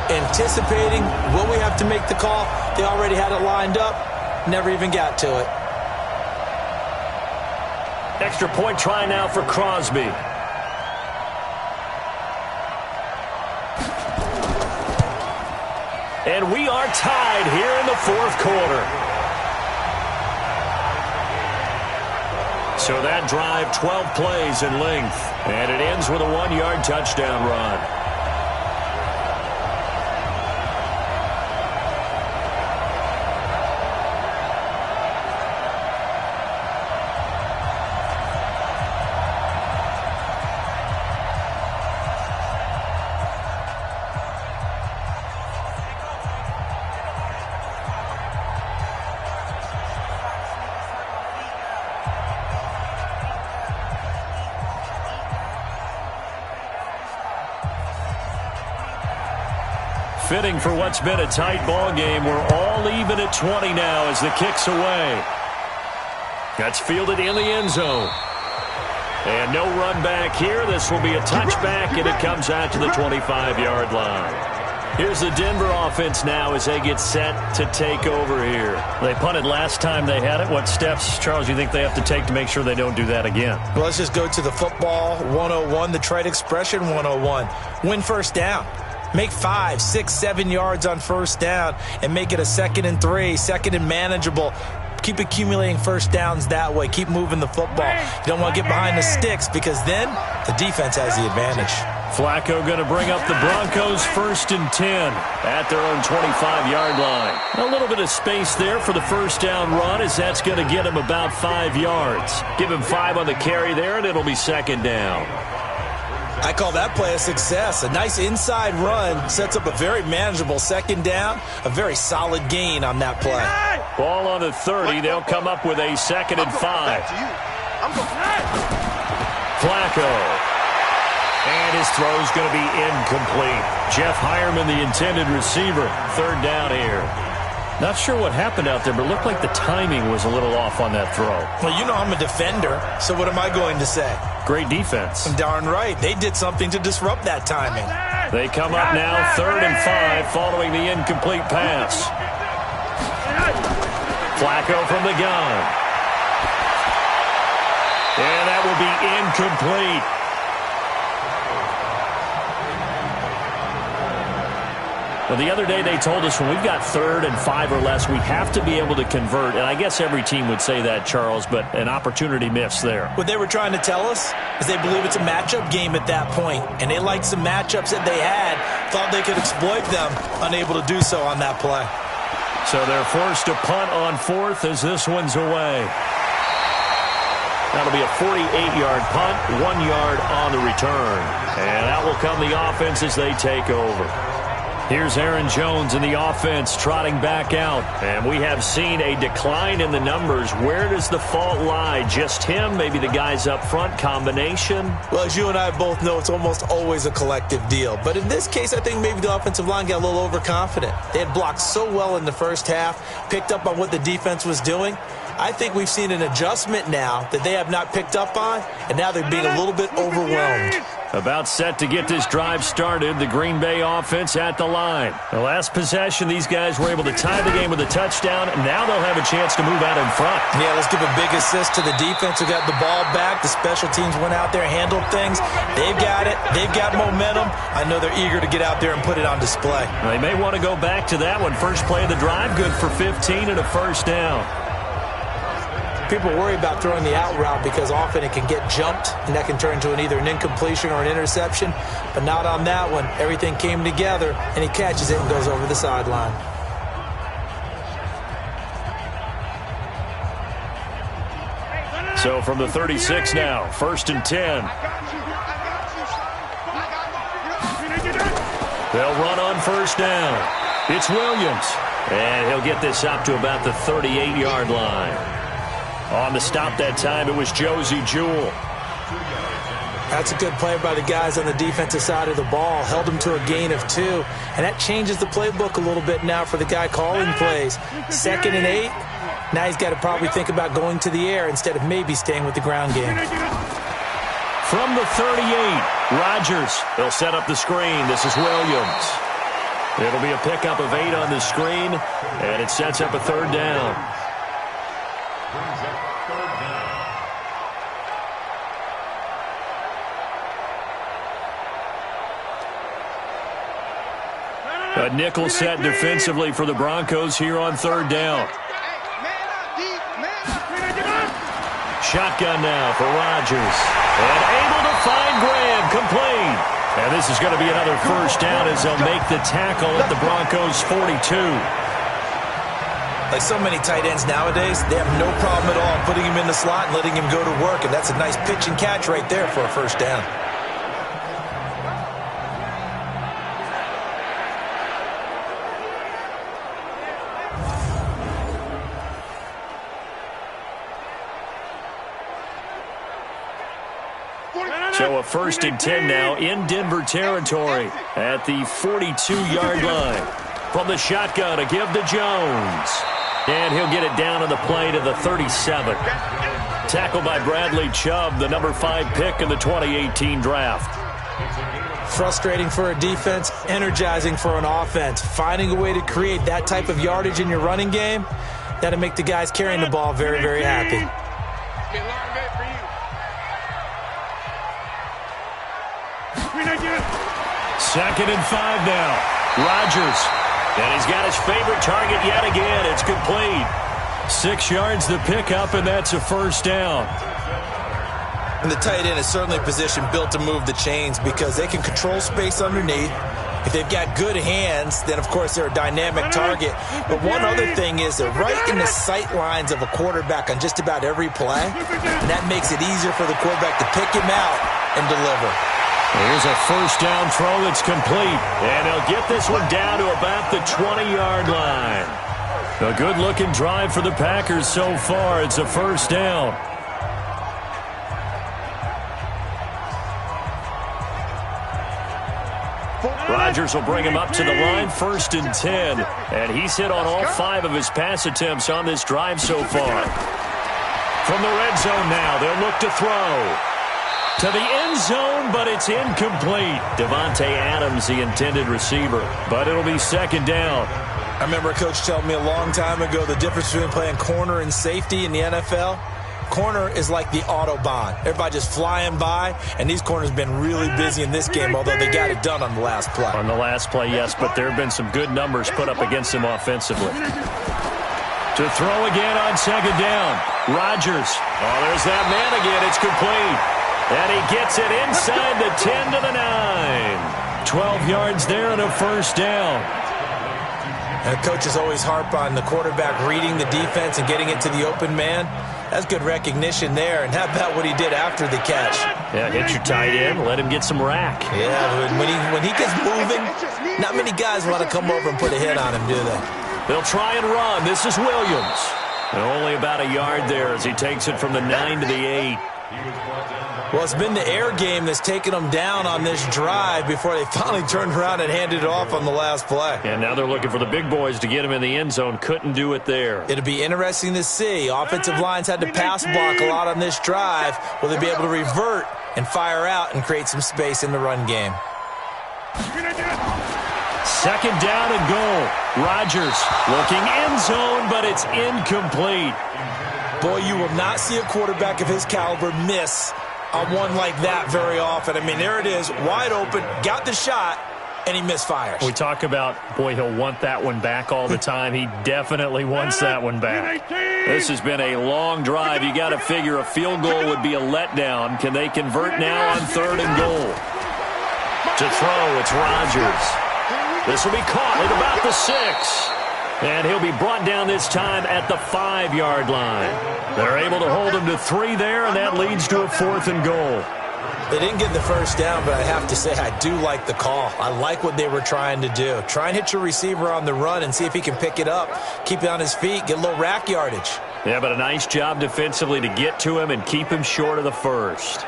Anticipating, will we have to make the call? They already had it lined up. Never even got to it. Extra point try now for Crosby. And we are tied here in the fourth quarter. So that drive, 12 plays in length. And it ends with a 1-yard touchdown run. Fitting for what's been a tight ball game. We're all even at 20 now as the kick's away. That's fielded in the end zone. And no run back here. This will be a touchback, and it comes out to the 25-yard line. Here's the Denver offense now as they get set to take over here. They punted last time they had it. What steps, Charles, do you think they have to take to make sure they don't do that again? Well, let's just go to the football 101, the trade expression 101. Win first down. Make 5, 6, 7 yards on first down and make it a 2nd and 3, 2nd and manageable. Keep accumulating first downs that way. Keep moving the football. You don't want to get behind the sticks because then the defense has the advantage. Flacco going to bring up the Broncos 1st and 10 at their own 25-yard line. A little bit of space there for the first down run as that's going to get him about 5 yards. Give him 5 on the carry there, and it'll be 2nd down. I call that play a success. A nice inside run sets up a very manageable 2nd down, a very solid gain on that play. Ball on the 30. They'll come up with a 2nd and 5. Flacco. And his throw's going to be incomplete. Jeff Hireman, the intended receiver. 3rd down here. Not sure what happened out there, but it looked like the timing was a little off on that throw. Well, you know I'm a defender, so what am I going to say? Great defense. Darn right. They did something to disrupt that timing. They come up now 3rd and 5 following the incomplete pass. Flacco from the gun. And that will be incomplete. Well, the other day they told us when we've got 3rd and 5 or less, we have to be able to convert. And I guess every team would say that, Charles, but an opportunity missed there. What they were trying to tell us is they believe it's a matchup game at that point, and they liked some matchups that they had, thought they could exploit them, unable to do so on that play. So they're forced to punt on 4th as this one's away. That'll be a 48-yard punt, 1 yard on the return. And that will come the offense as they take over. Here's Aaron Jones in the offense trotting back out. And we have seen a decline in the numbers. Where does the fault lie? Just him? Maybe the guys up front? Combination? Well, as you and I both know, it's almost always a collective deal. But in this case, I think maybe the offensive line got a little overconfident. They had blocked so well in the first half, picked up on what the defense was doing. I think we've seen an adjustment now that they have not picked up on, and now they're being a little bit overwhelmed. About set to get this drive started, the Green Bay offense at the line. The last possession, these guys were able to tie the game with a touchdown, and now they'll have a chance to move out in front. Yeah, let's give a big assist to the defense who got the ball back. The special teams went out there, handled things. They've got it. They've got momentum. I know they're eager to get out there and put it on display. They may want to go back to that one. First play of the drive, good for 15 and a first down. People worry about throwing the out route because often it can get jumped, and that can turn into either an incompletion or an interception. But not on that one. Everything came together, and he catches it and goes over the sideline. So from the 36 now, 1st and 10. They'll run on first down. It's Williams. And he'll get this up to about the 38-yard line. On the stop that time, it was Josie Jewell. That's a good play by the guys on the defensive side of the ball. Held them to a gain of 2. And that changes the playbook a little bit now for the guy calling plays. 2nd and 8. Now he's got to probably think about going to the air instead of maybe staying with the ground game. From the 38, Rodgers. They'll set up the screen. This is Williams. It'll be a pickup of 8 on the screen, and it sets up a 3rd down. A nickel set defensively for the Broncos here on 3rd down. Shotgun now for Rodgers. And able to find Graham, complete. And this is going to be another first down as they'll make the tackle at the Broncos' 42. Like so many tight ends nowadays, they have no problem at all putting him in the slot and letting him go to work. And that's a nice pitch and catch right there for a first down. So a 1st and 10 now in Denver territory at the 42-yard line. From the shotgun, a give to Jones. And he'll get it down on the play to the 37. Tackled by Bradley Chubb, the number 5 pick in the 2018 draft. Frustrating for a defense, energizing for an offense. Finding a way to create that type of yardage in your running game, that'll make the guys carrying the ball very, very happy. 2nd and 5 now. Rodgers. And he's got his favorite target yet again. It's complete. 6 yards the pickup, and that's a first down. And the tight end is certainly positioned built to move the chains because they can control space underneath. If they've got good hands, then, of course, they're a dynamic target. But one other thing is they're right in the sight lines of a quarterback on just about every play. And that makes it easier for the quarterback to pick him out and deliver. Here's a first down throw that's complete. And they'll get this one down to about the 20-yard line. A good-looking drive for the Packers so far. It's a first down. Rodgers will bring him up to the line, 1st and 10. And he's hit on all 5 of his pass attempts on this drive so far. From the red zone now, they'll look to throw. To the end zone, but it's incomplete. Devontae Adams, the intended receiver. But it'll be 2nd down. I remember a coach telling me a long time ago the difference between playing corner and safety in the NFL. Corner is like the Autobahn. Everybody just flying by, and these corners have been really busy in this game, although they got it done on the last play. On the last play, yes, but there have been some good numbers put up against them offensively. To throw again on 2nd down. Rodgers. Oh, there's that man again. It's complete. And he gets it inside the 10 to the 9. 12 yards there and a first down. And coaches always harp on the quarterback reading the defense and getting it to the open man. That's good recognition there. And how about what he did after the catch? Yeah, hit your tight end, let him get some rack. Yeah, when he gets moving, not many guys want to come over and put a hit on him, do they? They'll try and run. This is Williams. And only about a yard there as he takes it from the 9 to the 8. Well, it's been the air game that's taken them down on this drive before they finally turned around and handed it off on the last play. And now they're looking for the big boys to get him in the end zone. Couldn't do it there. It'll be interesting to see. Offensive lines had to pass block a lot on this drive. Will they be able to revert and fire out and create some space in the run game? Second down and goal. Rodgers looking end zone, but it's incomplete. Boy, you will not see a quarterback of his caliber miss on one like that very often. I mean, there it is, wide open, got the shot, and he misfires. We talk about, boy, he'll want that one back all the time. He definitely wants that one back. This has been a long drive. You got to figure a field goal would be a letdown. Can they convert now on 3rd and goal? To throw, it's Rodgers. This will be caught at about the 6. And he'll be brought down this time at the 5-yard line. They're able to hold him to 3 there, and that leads to a 4th and goal. They didn't get the first down, but I have to say I do like the call. I like what they were trying to do. Try and hit your receiver on the run and see if he can pick it up, keep it on his feet, get a little rack yardage. Yeah, but a nice job defensively to get to him and keep him short of the first.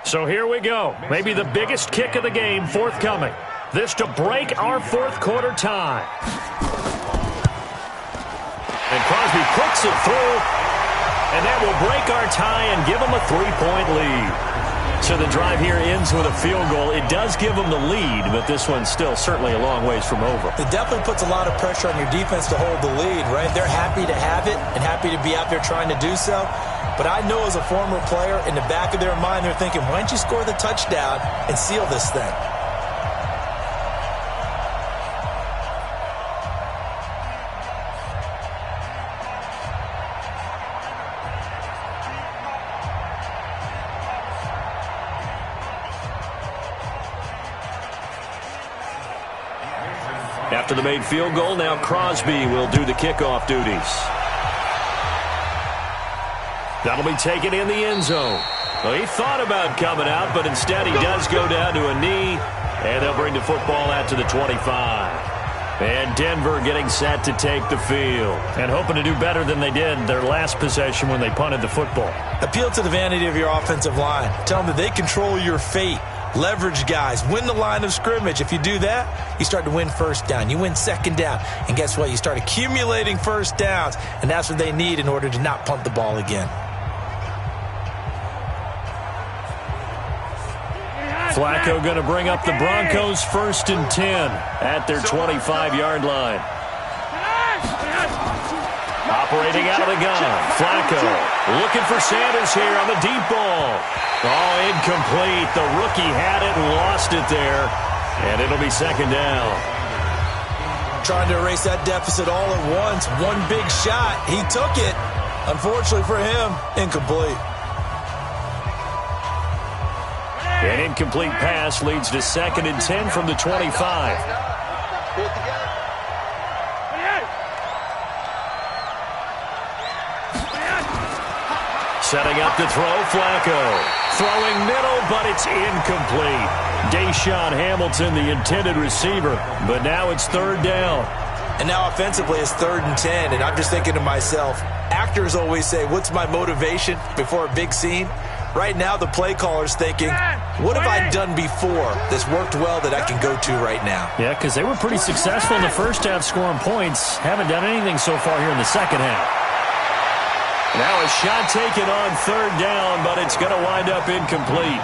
So here we go. Maybe the biggest kick of the game forthcoming. This to break our 4th quarter tie. And Crosby puts it through. And that will break our tie and give them a 3-point lead. So the drive here ends with a field goal. It does give them the lead, but this one's still certainly a long ways from over. It definitely puts a lot of pressure on your defense to hold the lead, right? They're happy to have it and happy to be out there trying to do so. But I know as a former player, in the back of their mind, they're thinking, why don't you score the touchdown and seal this thing? After the made field goal, now Crosby will do the kickoff duties. That'll be taken in the end zone. Well, he thought about coming out, but instead he does go down to a knee, and they'll bring the football out to the 25. And Denver getting set to take the field and hoping to do better than they did their last possession when they punted the football. Appeal to the vanity of your offensive line. Tell them that they control your fate. Leverage guys. Win the line of scrimmage. If you do that, you start to win first down. You win second down. And guess what? You start accumulating first downs, and that's what they need in order to not punt the ball again. Flacco going to bring up the Broncos 1st and 10 at their 25-yard line. Operating out of the gun. Flacco looking for Sanders here on the deep ball. Oh, incomplete. The rookie had it and lost it there. And it'll be 2nd down. Trying to erase that deficit all at once. One big shot. He took it. Unfortunately for him, incomplete. An incomplete pass leads to 2nd and 10 from the 25. Setting up to throw, Flacco. Throwing middle, but it's incomplete. Deshaun Hamilton, the intended receiver, but now it's 3rd down. And now offensively it's 3rd and 10, and I'm just thinking to myself, actors always say, what's my motivation before a big scene? Right now the play caller's thinking, what have I done before that's worked well that I can go to right now? Yeah, because they were pretty successful in the first half scoring points. Haven't done anything so far here in the second half. Now a shot taken on 3rd down, but it's going to wind up incomplete.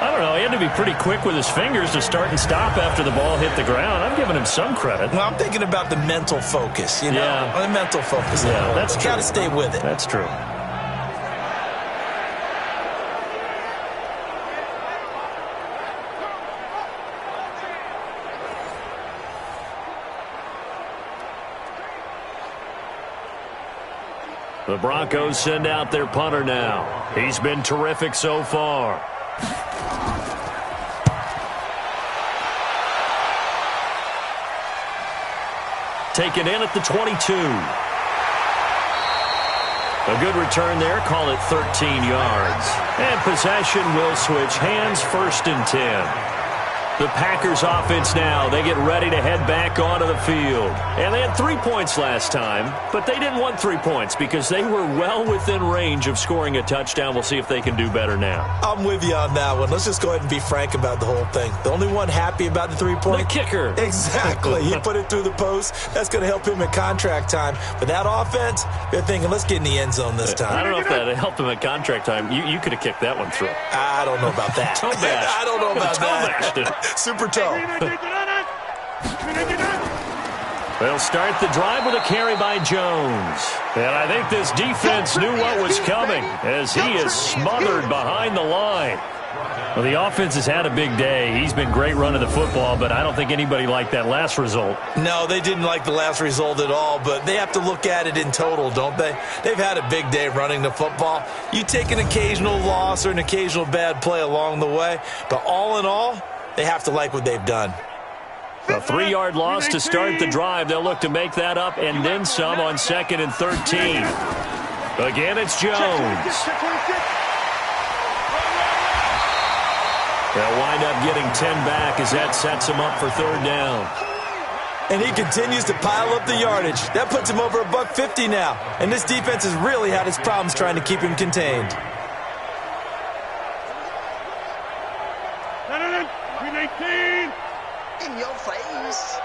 I don't know. He had to be pretty quick with his fingers to start and stop after the ball hit the ground. I'm giving him some credit. Well, I'm thinking about the mental focus, you know? Yeah. The mental focus. Yeah, that's true. Got to stay with it. That's true. The Broncos send out their punter now. He's been terrific so far. Taken in at the 22. A good return there. Call it 13 yards. And possession will switch hands, 1st and 10. The Packers offense now, they get ready to head back onto the field. And they had 3 points last time, but they didn't want 3 points because they were well within range of scoring a touchdown. We'll see if they can do better now. I'm with you on that one. Let's just go ahead and be frank about the whole thing. The only one happy about the 3-point? The kicker. Exactly. He put it through the post. That's going to help him at contract time. But that offense, they're thinking, let's get in the end zone this time. I don't know if that helped him at contract time. You could have kicked that one through. I don't know about that. Toe bash. I don't know about that. Toe bashed it. Super toe. They'll start the drive with a carry by Jones. And I think this defense knew what was coming as he is smothered behind the line. Well, the offense has had a big day. He's been great running the football, but I don't think anybody liked that last result. No, they didn't like the last result at all, but they have to look at it in total, don't they? They've had a big day running the football. You take an occasional loss or an occasional bad play along the way, but all in all, they have to like what they've done. A 3-yard loss to start the drive. They'll look to make that up and then some on 2nd and 13. Again, it's Jones. They'll wind up getting 10 back as that sets them up for 3rd down. And he continues to pile up the yardage. That puts him over $150 now. And this defense has really had its problems trying to keep him contained. In your face.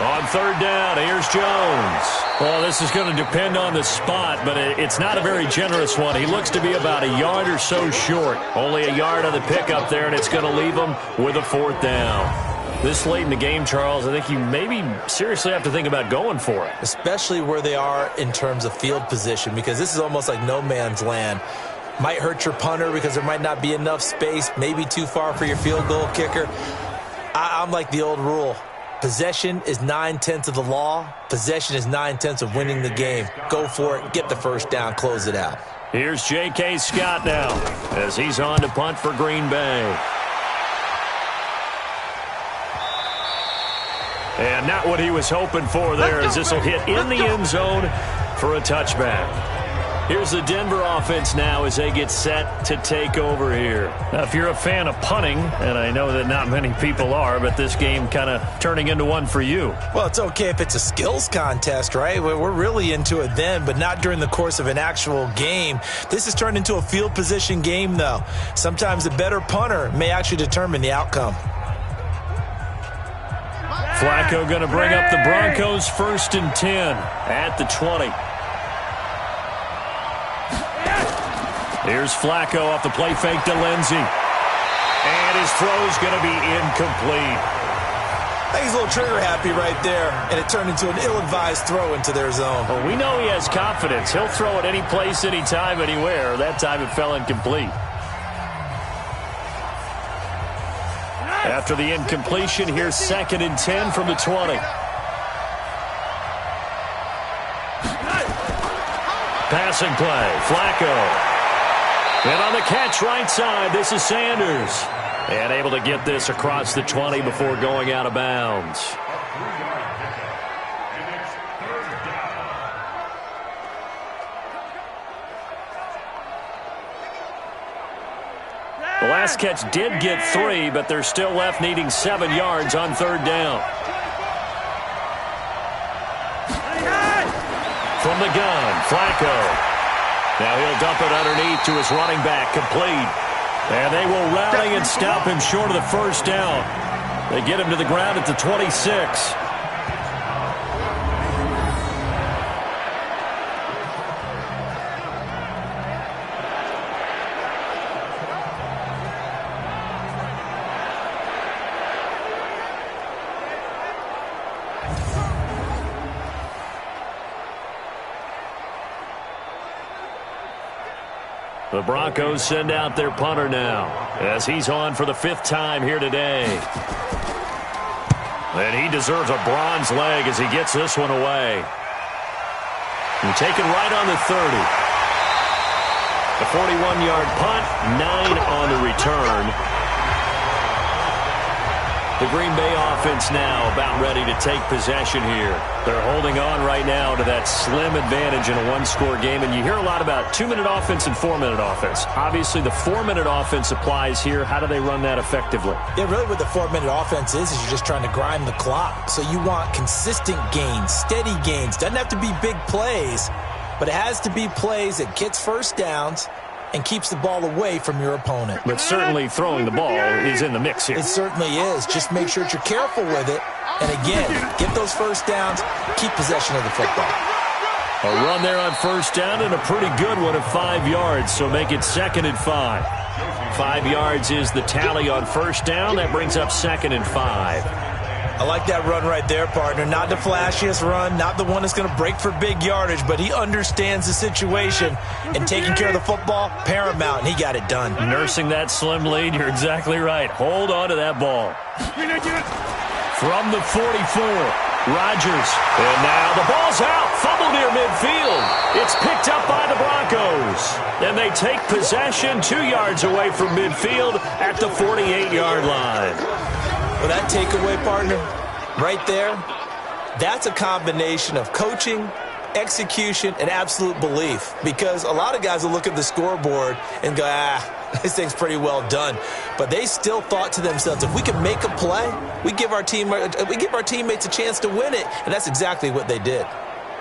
On 3rd down, here's Jones. Well, this is going to depend on the spot, but it's not a very generous one. He looks to be about a yard or so short. Only a yard on the pickup there, and it's going to leave him with a 4th down. This late in the game, Charles, I think you maybe seriously have to think about going for it. Especially where they are in terms of field position, because this is almost like no man's land. Might hurt your punter because there might not be enough space, maybe too far for your field goal kicker. I'm like the old rule. Possession is 9/10 of the law. Possession is 9/10 of winning the game. Go for it. Get the 1st down. Close it out. Here's J.K. Scott now as he's on to punt for Green Bay. And not what he was hoping for there as this will hit in the end zone for a touchback. Here's the Denver offense now as they get set to take over here. Now, if you're a fan of punting, and I know that not many people are, but this game kind of turning into one for you. Well, it's okay if it's a skills contest, right? We're really into it then, but not during the course of an actual game. This has turned into a field position game, though. Sometimes the better punter may actually determine the outcome. Flacco going to bring up the Broncos 1st and 10 at the 20. Here's Flacco off the play fake to Lindsey. And his throw's going to be incomplete. I think he's a little trigger happy right there, and it turned into an ill-advised throw into their zone. Well, we know he has confidence. He'll throw it any place, anytime, anywhere. That time it fell incomplete. After the incompletion, here's 2nd and 10 from the 20. Passing play, Flacco. And on the catch right side, this is Sanders. And able to get this across the 20 before going out of bounds. The last catch did get 3, but they're still left needing 7 yards on 3rd down. From the gun, Flacco. Now he'll dump it underneath to his running back, complete. And they will rally and stop him short of the 1st down. They get him to the ground at the 26. The Broncos send out their punter now as he's on for the 5th time here today. And he deserves a bronze leg as he gets this one away. And taken right on the 30. The 41-yard punt, 9 on the return. The Green Bay offense now about ready to take possession here. They're holding on right now to that slim advantage in a one-score game, and you hear a lot about 2-minute offense and 4-minute offense. Obviously, the 4-minute offense applies here. How do they run that effectively? Yeah, really what the 4-minute offense is you're just trying to grind the clock. So you want consistent gains, steady gains. Doesn't have to be big plays, but it has to be plays that gets first downs and keeps the ball away from your opponent. But certainly throwing the ball is in the mix here. It certainly is. Just make sure that you're careful with it. And again, get those first downs, keep possession of the football. A run there on first down and a pretty good one of 5 yards, so make it 2nd and 5. 5 yards is the tally on first down. That brings up 2nd and 5. I like that run right there, partner. Not the flashiest run, not the one that's going to break for big yardage, but he understands the situation, and taking care of the football, paramount, and he got it done. Nursing that slim lead, you're exactly right. Hold on to that ball. From the 44, Rodgers. And now the ball's out. Fumble near midfield. It's picked up by the Broncos. And they take possession 2 yards away from midfield at the 48-yard line. Well, that takeaway, partner, right there, that's a combination of coaching, execution, and absolute belief. Because a lot of guys will look at the scoreboard and go, this thing's pretty well done. But they still thought to themselves, if we can make a play, we give our teammates a chance to win it. And that's exactly what they did.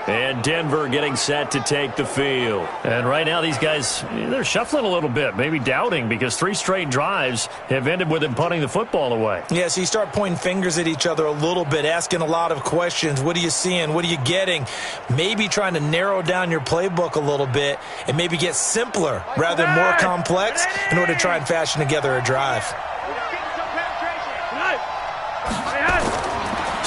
And Denver getting set to take the field. And right now these guys, they're shuffling a little bit, maybe doubting, because 3 straight drives have ended with them punting the football away. Yeah, so you start pointing fingers at each other a little bit, asking a lot of questions. What are you seeing? What are you getting? Maybe trying to narrow down your playbook a little bit and maybe get simpler rather than more complex in order to try and fashion together a drive.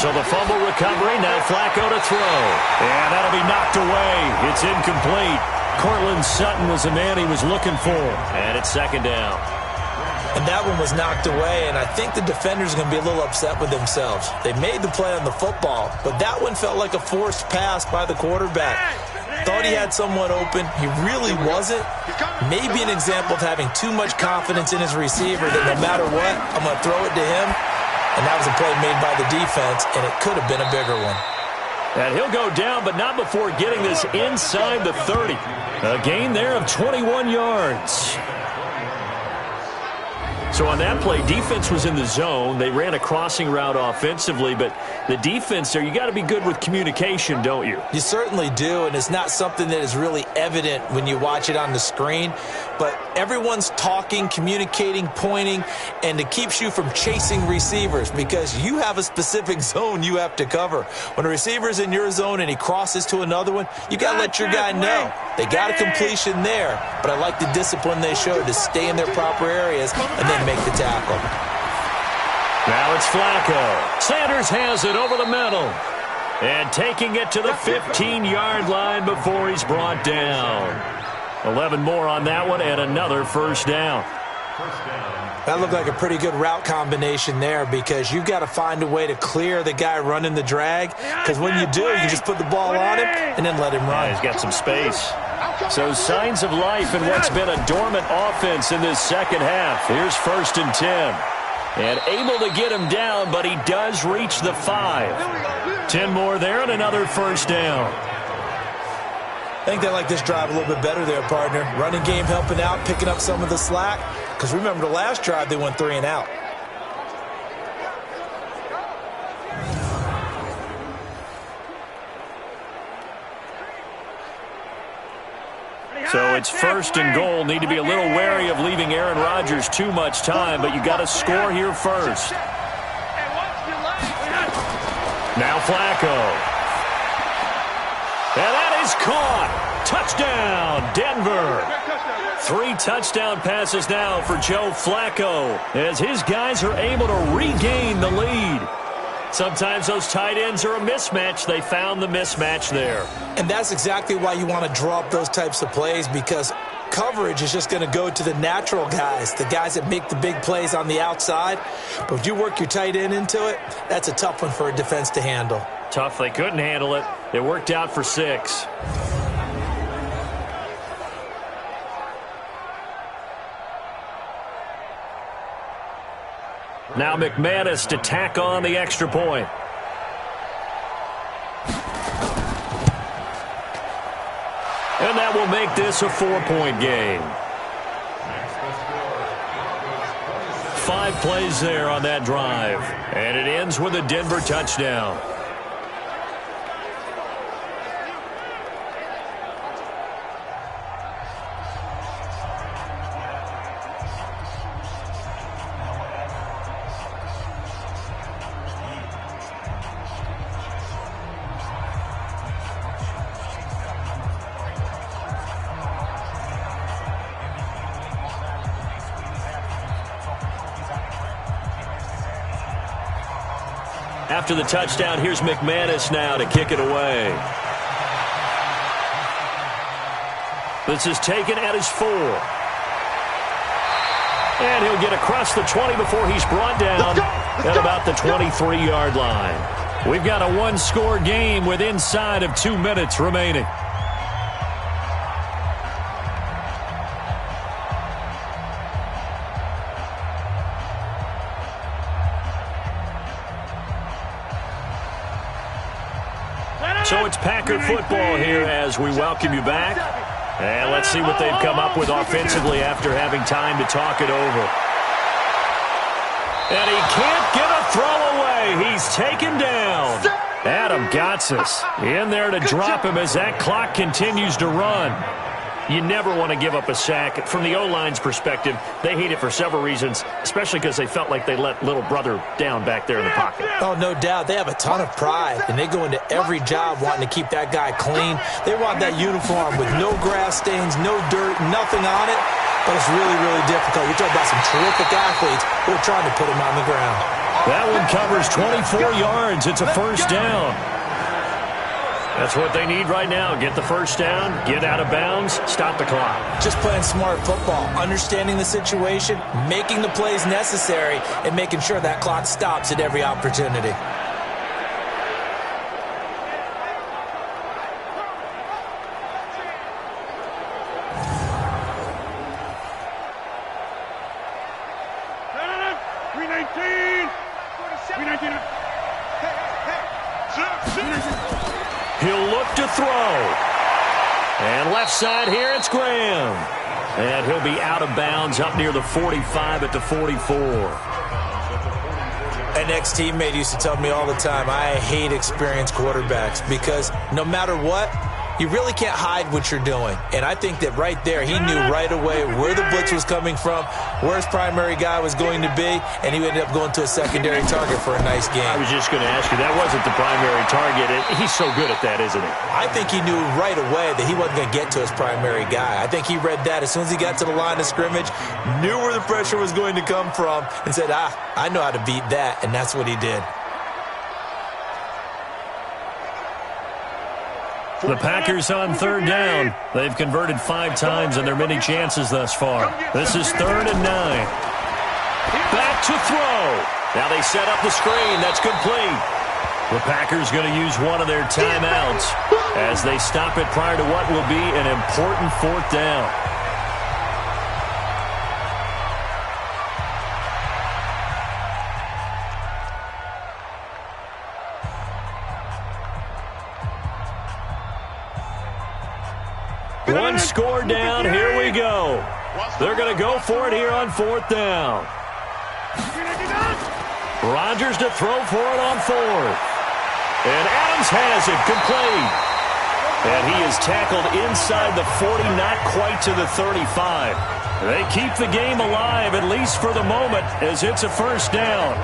So the fumble recovery, now Flacco to throw. And that'll be knocked away. It's incomplete. Cortland Sutton was the man he was looking for. And it's 2nd down. And that one was knocked away, and I think the defenders are going to be a little upset with themselves. They made the play on the football, but that one felt like a forced pass by the quarterback. Thought he had someone open. He really wasn't. Maybe an example of having too much confidence in his receiver that no matter what, I'm going to throw it to him. And that was a play made by the defense, and it could have been a bigger one. And he'll go down, but not before getting this inside the 30. A gain there of 21 yards. So on that play, defense was in the zone. They ran a crossing route offensively, but the defense there, you got to be good with communication, don't you? You certainly do, and it's not something that is really evident when you watch it on the screen. But everyone's talking, communicating, pointing, and it keeps you from chasing receivers because you have a specific zone you have to cover. When a receiver's in your zone and he crosses to another one, you got to let your guy know. They got a completion there, but I like the discipline they showed to stay in their proper areas and then make the tackle. Now it's Flacco. Sanders has it over the middle. And taking it to the 15-yard line before he's brought down. 11 more on that one and another first down. That looked like a pretty good route combination there because you've got to find a way to clear the guy running the drag because when you do, you just put the ball on him and then let him run. Yeah, he's got some space. So signs of life in what's been a dormant offense in this second half. Here's 1st and 10. And able to get him down, but he does reach the 5. 10 more there and another first down. I think they like this drive a little bit better there, partner. Running game helping out, picking up some of the slack. Because remember the last drive, they went 3 and out. So it's 1st and goal. Need to be a little wary of leaving Aaron Rodgers too much time, but you got to score here first. Now Flacco. And that is caught. Touchdown, Denver. 3 touchdown passes now for Joe Flacco as his guys are able to regain the lead. Sometimes those tight ends are a mismatch. They found the mismatch there. And that's exactly why you want to draw up those types of plays because coverage is just going to go to the natural guys, the guys that make the big plays on the outside. But if you work your tight end into it, that's a tough one for a defense to handle. Tough. They couldn't handle it. It worked out for 6. Now McManus to tack on the extra point. And that will make this a 4-point game. 5 plays there on that drive. And it ends with a Denver touchdown. After the touchdown, here's McManus now to kick it away. This is taken at his 4. And he'll get across the 20 before he's brought down at about the 23-yard line. We've got a one-score game with inside of 2 minutes remaining. So it's Packer football here as we welcome you back. And let's see what they've come up with offensively after having time to talk it over. And he can't get a throw away. He's taken down. Adam Gotsis in there to drop him as that clock continues to run. You never want to give up a sack. From the O-line's perspective, they hate it for several reasons, especially because they felt like they let little brother down back there in the pocket. Oh, no doubt. They have a ton of pride, and they go into every job wanting to keep that guy clean. They want that uniform with no grass stains, no dirt, nothing on it. But it's really, really difficult. You're talking about some terrific athletes who are trying to put him on the ground. That one covers 24 yards. It's a first down. That's what they need right now. Get the first down, get out of bounds, stop the clock. Just playing smart football, understanding the situation, making the plays necessary, and making sure that clock stops at every opportunity. He'll look to throw. And left side here, it's Graham. And he'll be out of bounds up near the 45 at the 44. An ex-teammate used to tell me all the time, I hate experienced quarterbacks because no matter what, you really can't hide what you're doing. And I think that right there, he knew right away where the blitz was coming from, where his primary guy was going to be, and he ended up going to a secondary target for a nice game. I was just going to ask you, that wasn't the primary target. He's so good at that, isn't he? I think he knew right away that he wasn't going to get to his primary guy. I think he read that as soon as he got to the line of scrimmage, knew where the pressure was going to come from, and said, I know how to beat that, and that's what he did. The Packers on third down. They've converted 5 times in their many chances thus far. This is 3rd and 9. Back to throw. Now they set up the screen. That's complete. The Packers going to use one of their timeouts as they stop it prior to what will be an important 4th down. One score down. Here we go. They're going to go for it here on 4th down. Rodgers to throw for it on 4th. And Adams has it complete. And he is tackled inside the 40, not quite to the 35. They keep the game alive, at least for the moment, as it's a first down.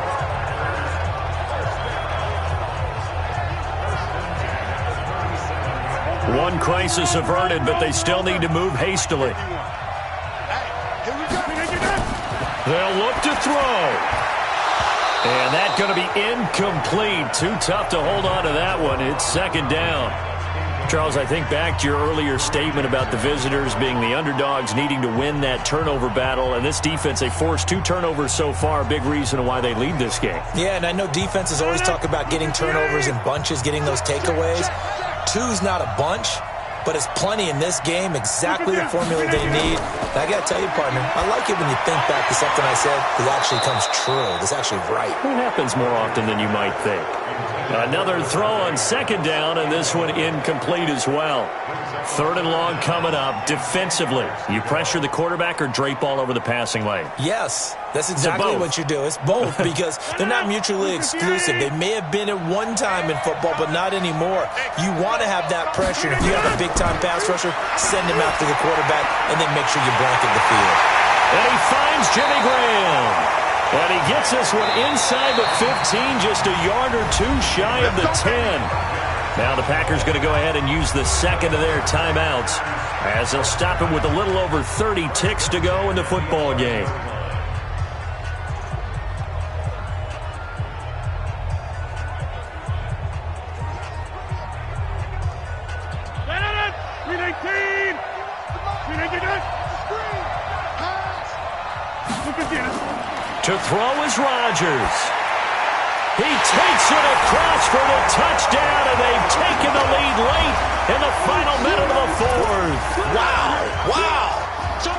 One crisis averted, but they still need to move hastily. They'll look to throw. And that's going to be incomplete. Too tough to hold on to that one. It's 2nd down. Charles, I think back to your earlier statement about the visitors being the underdogs, needing to win that turnover battle. And this defense, they forced 2 turnovers so far. Big reason why they lead this game. Yeah, and I know defenses always talk about getting turnovers in bunches, getting those takeaways. 2's not a bunch, but it's plenty in this game, exactly the formula they need. And I got to tell you, partner, I like it when you think back to something I said that actually comes true. That's actually right. It happens more often than you might think. Another throw on second down, and this one incomplete as well. Third and long coming up. Defensively, you pressure the quarterback or drape all over the passing lane? Yes, that's exactly what you do. It's both because they're not mutually exclusive. They may have been at one time in football, but not anymore. You want to have that pressure. If you have a big-time pass rusher, send him after the quarterback, and then make sure you blanket the field. And he finds Jimmy Graham. And he gets this one inside the 15, just a yard or two shy of the 10. Now the Packers going to go ahead and use the second of their timeouts as they'll stop him with a little over 30 ticks to go in the football game. To throw is Rodgers. He takes it across for the touchdown, and they've taken the lead late in the final minute of the fourth. Wow, wow.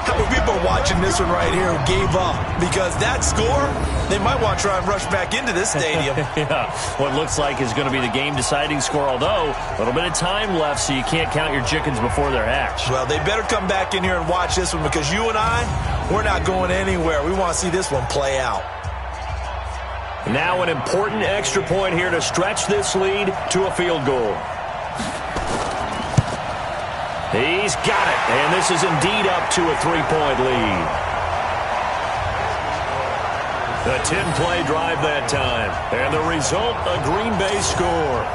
How many people are watching this one right here who gave up? Because that score, they might want to try and rush back into this stadium. Yeah, what looks like is going to be the game-deciding score, although a little bit of time left, so you can't count your chickens before they're hatched. Well, they better come back in here and watch this one because you and I, we're not going anywhere. We want to see this one play out. Now an important extra point here to stretch this lead to a field goal. He's got it, and this is indeed up to a 3-point lead. The 10-play drive that time, and the result, a Green Bay score.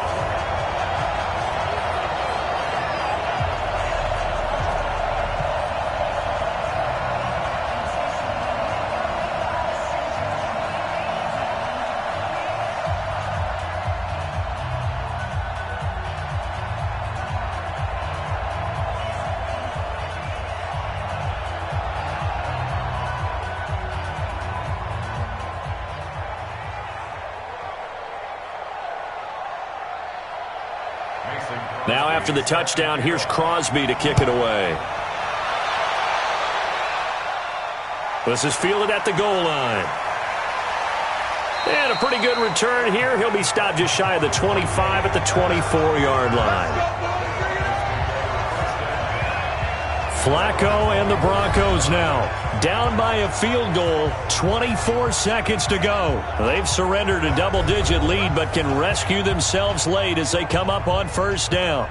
Now after the touchdown, here's Crosby to kick it away. This is fielded at the goal line. And a pretty good return here. He'll be stopped just shy of the 25 at the 24-yard line. Flacco and the Broncos now down by a field goal, 24 seconds to go. They've surrendered a double-digit lead but can rescue themselves late as they come up on first down.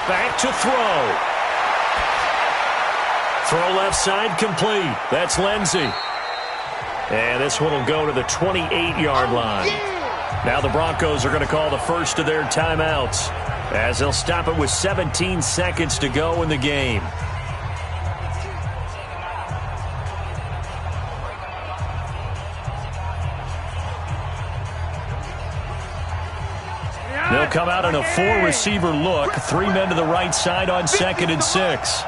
Back to throw. Throw left side complete. That's Lindsey. And this one will go to the 28-yard line. Now the Broncos are going to call the first of their timeouts as they'll stop it with 17 seconds to go in the game. They'll come out in a four-receiver look. 3 men to the right side on 2nd and 6.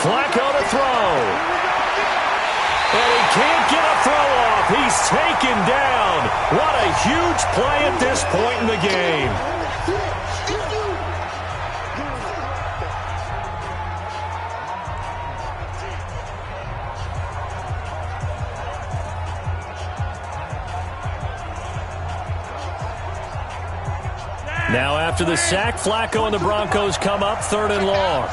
Flacco to throw. And he can't get a throw off. He's taken down. What a huge play at this point in the game. Now after the sack, Flacco and the Broncos come up 3rd and long.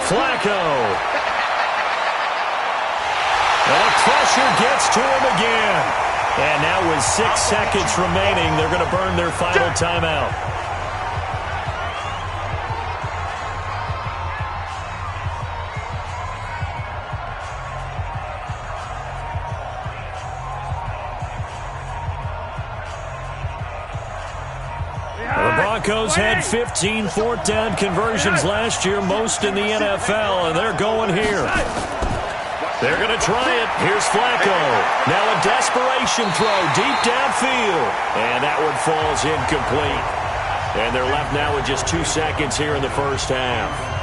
Flacco. And the pressure gets to him again. And now with 6 seconds remaining, they're going to burn their final timeout. The Broncos had 15 fourth down conversions last year, most in the NFL, and they're going here. They're going to try it. Here's Flacco. Now a desperation throw deep downfield. And that one falls incomplete. And they're left now with just 2 seconds here in the first half.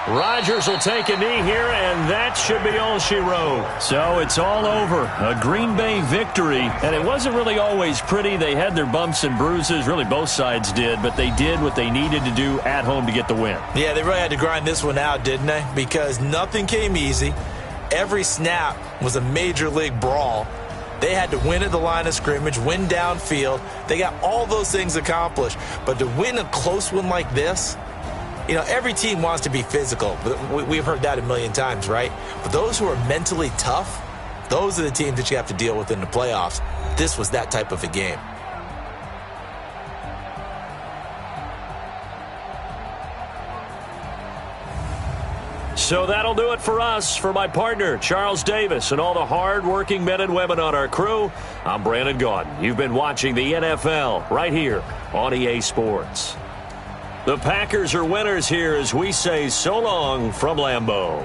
Rodgers will take a knee here, and that should be all she wrote. So it's all over. A Green Bay victory, and it wasn't really always pretty. They had their bumps and bruises. Really, both sides did, but they did what they needed to do at home to get the win. Yeah, they really had to grind this one out, didn't they? Because nothing came easy. Every snap was a major league brawl. They had to win at the line of scrimmage, win downfield. They got all those things accomplished. But to win a close one like this, you know, every team wants to be physical. We've heard that a million times, right? But those who are mentally tough, those are the teams that you have to deal with in the playoffs. This was that type of a game. So that'll do it for us. For my partner, Charles Davis, and all the hard-working men and women on our crew, I'm Brandon Gaudin. You've been watching the NFL right here on EA Sports. The Packers are winners here as we say so long from Lambeau.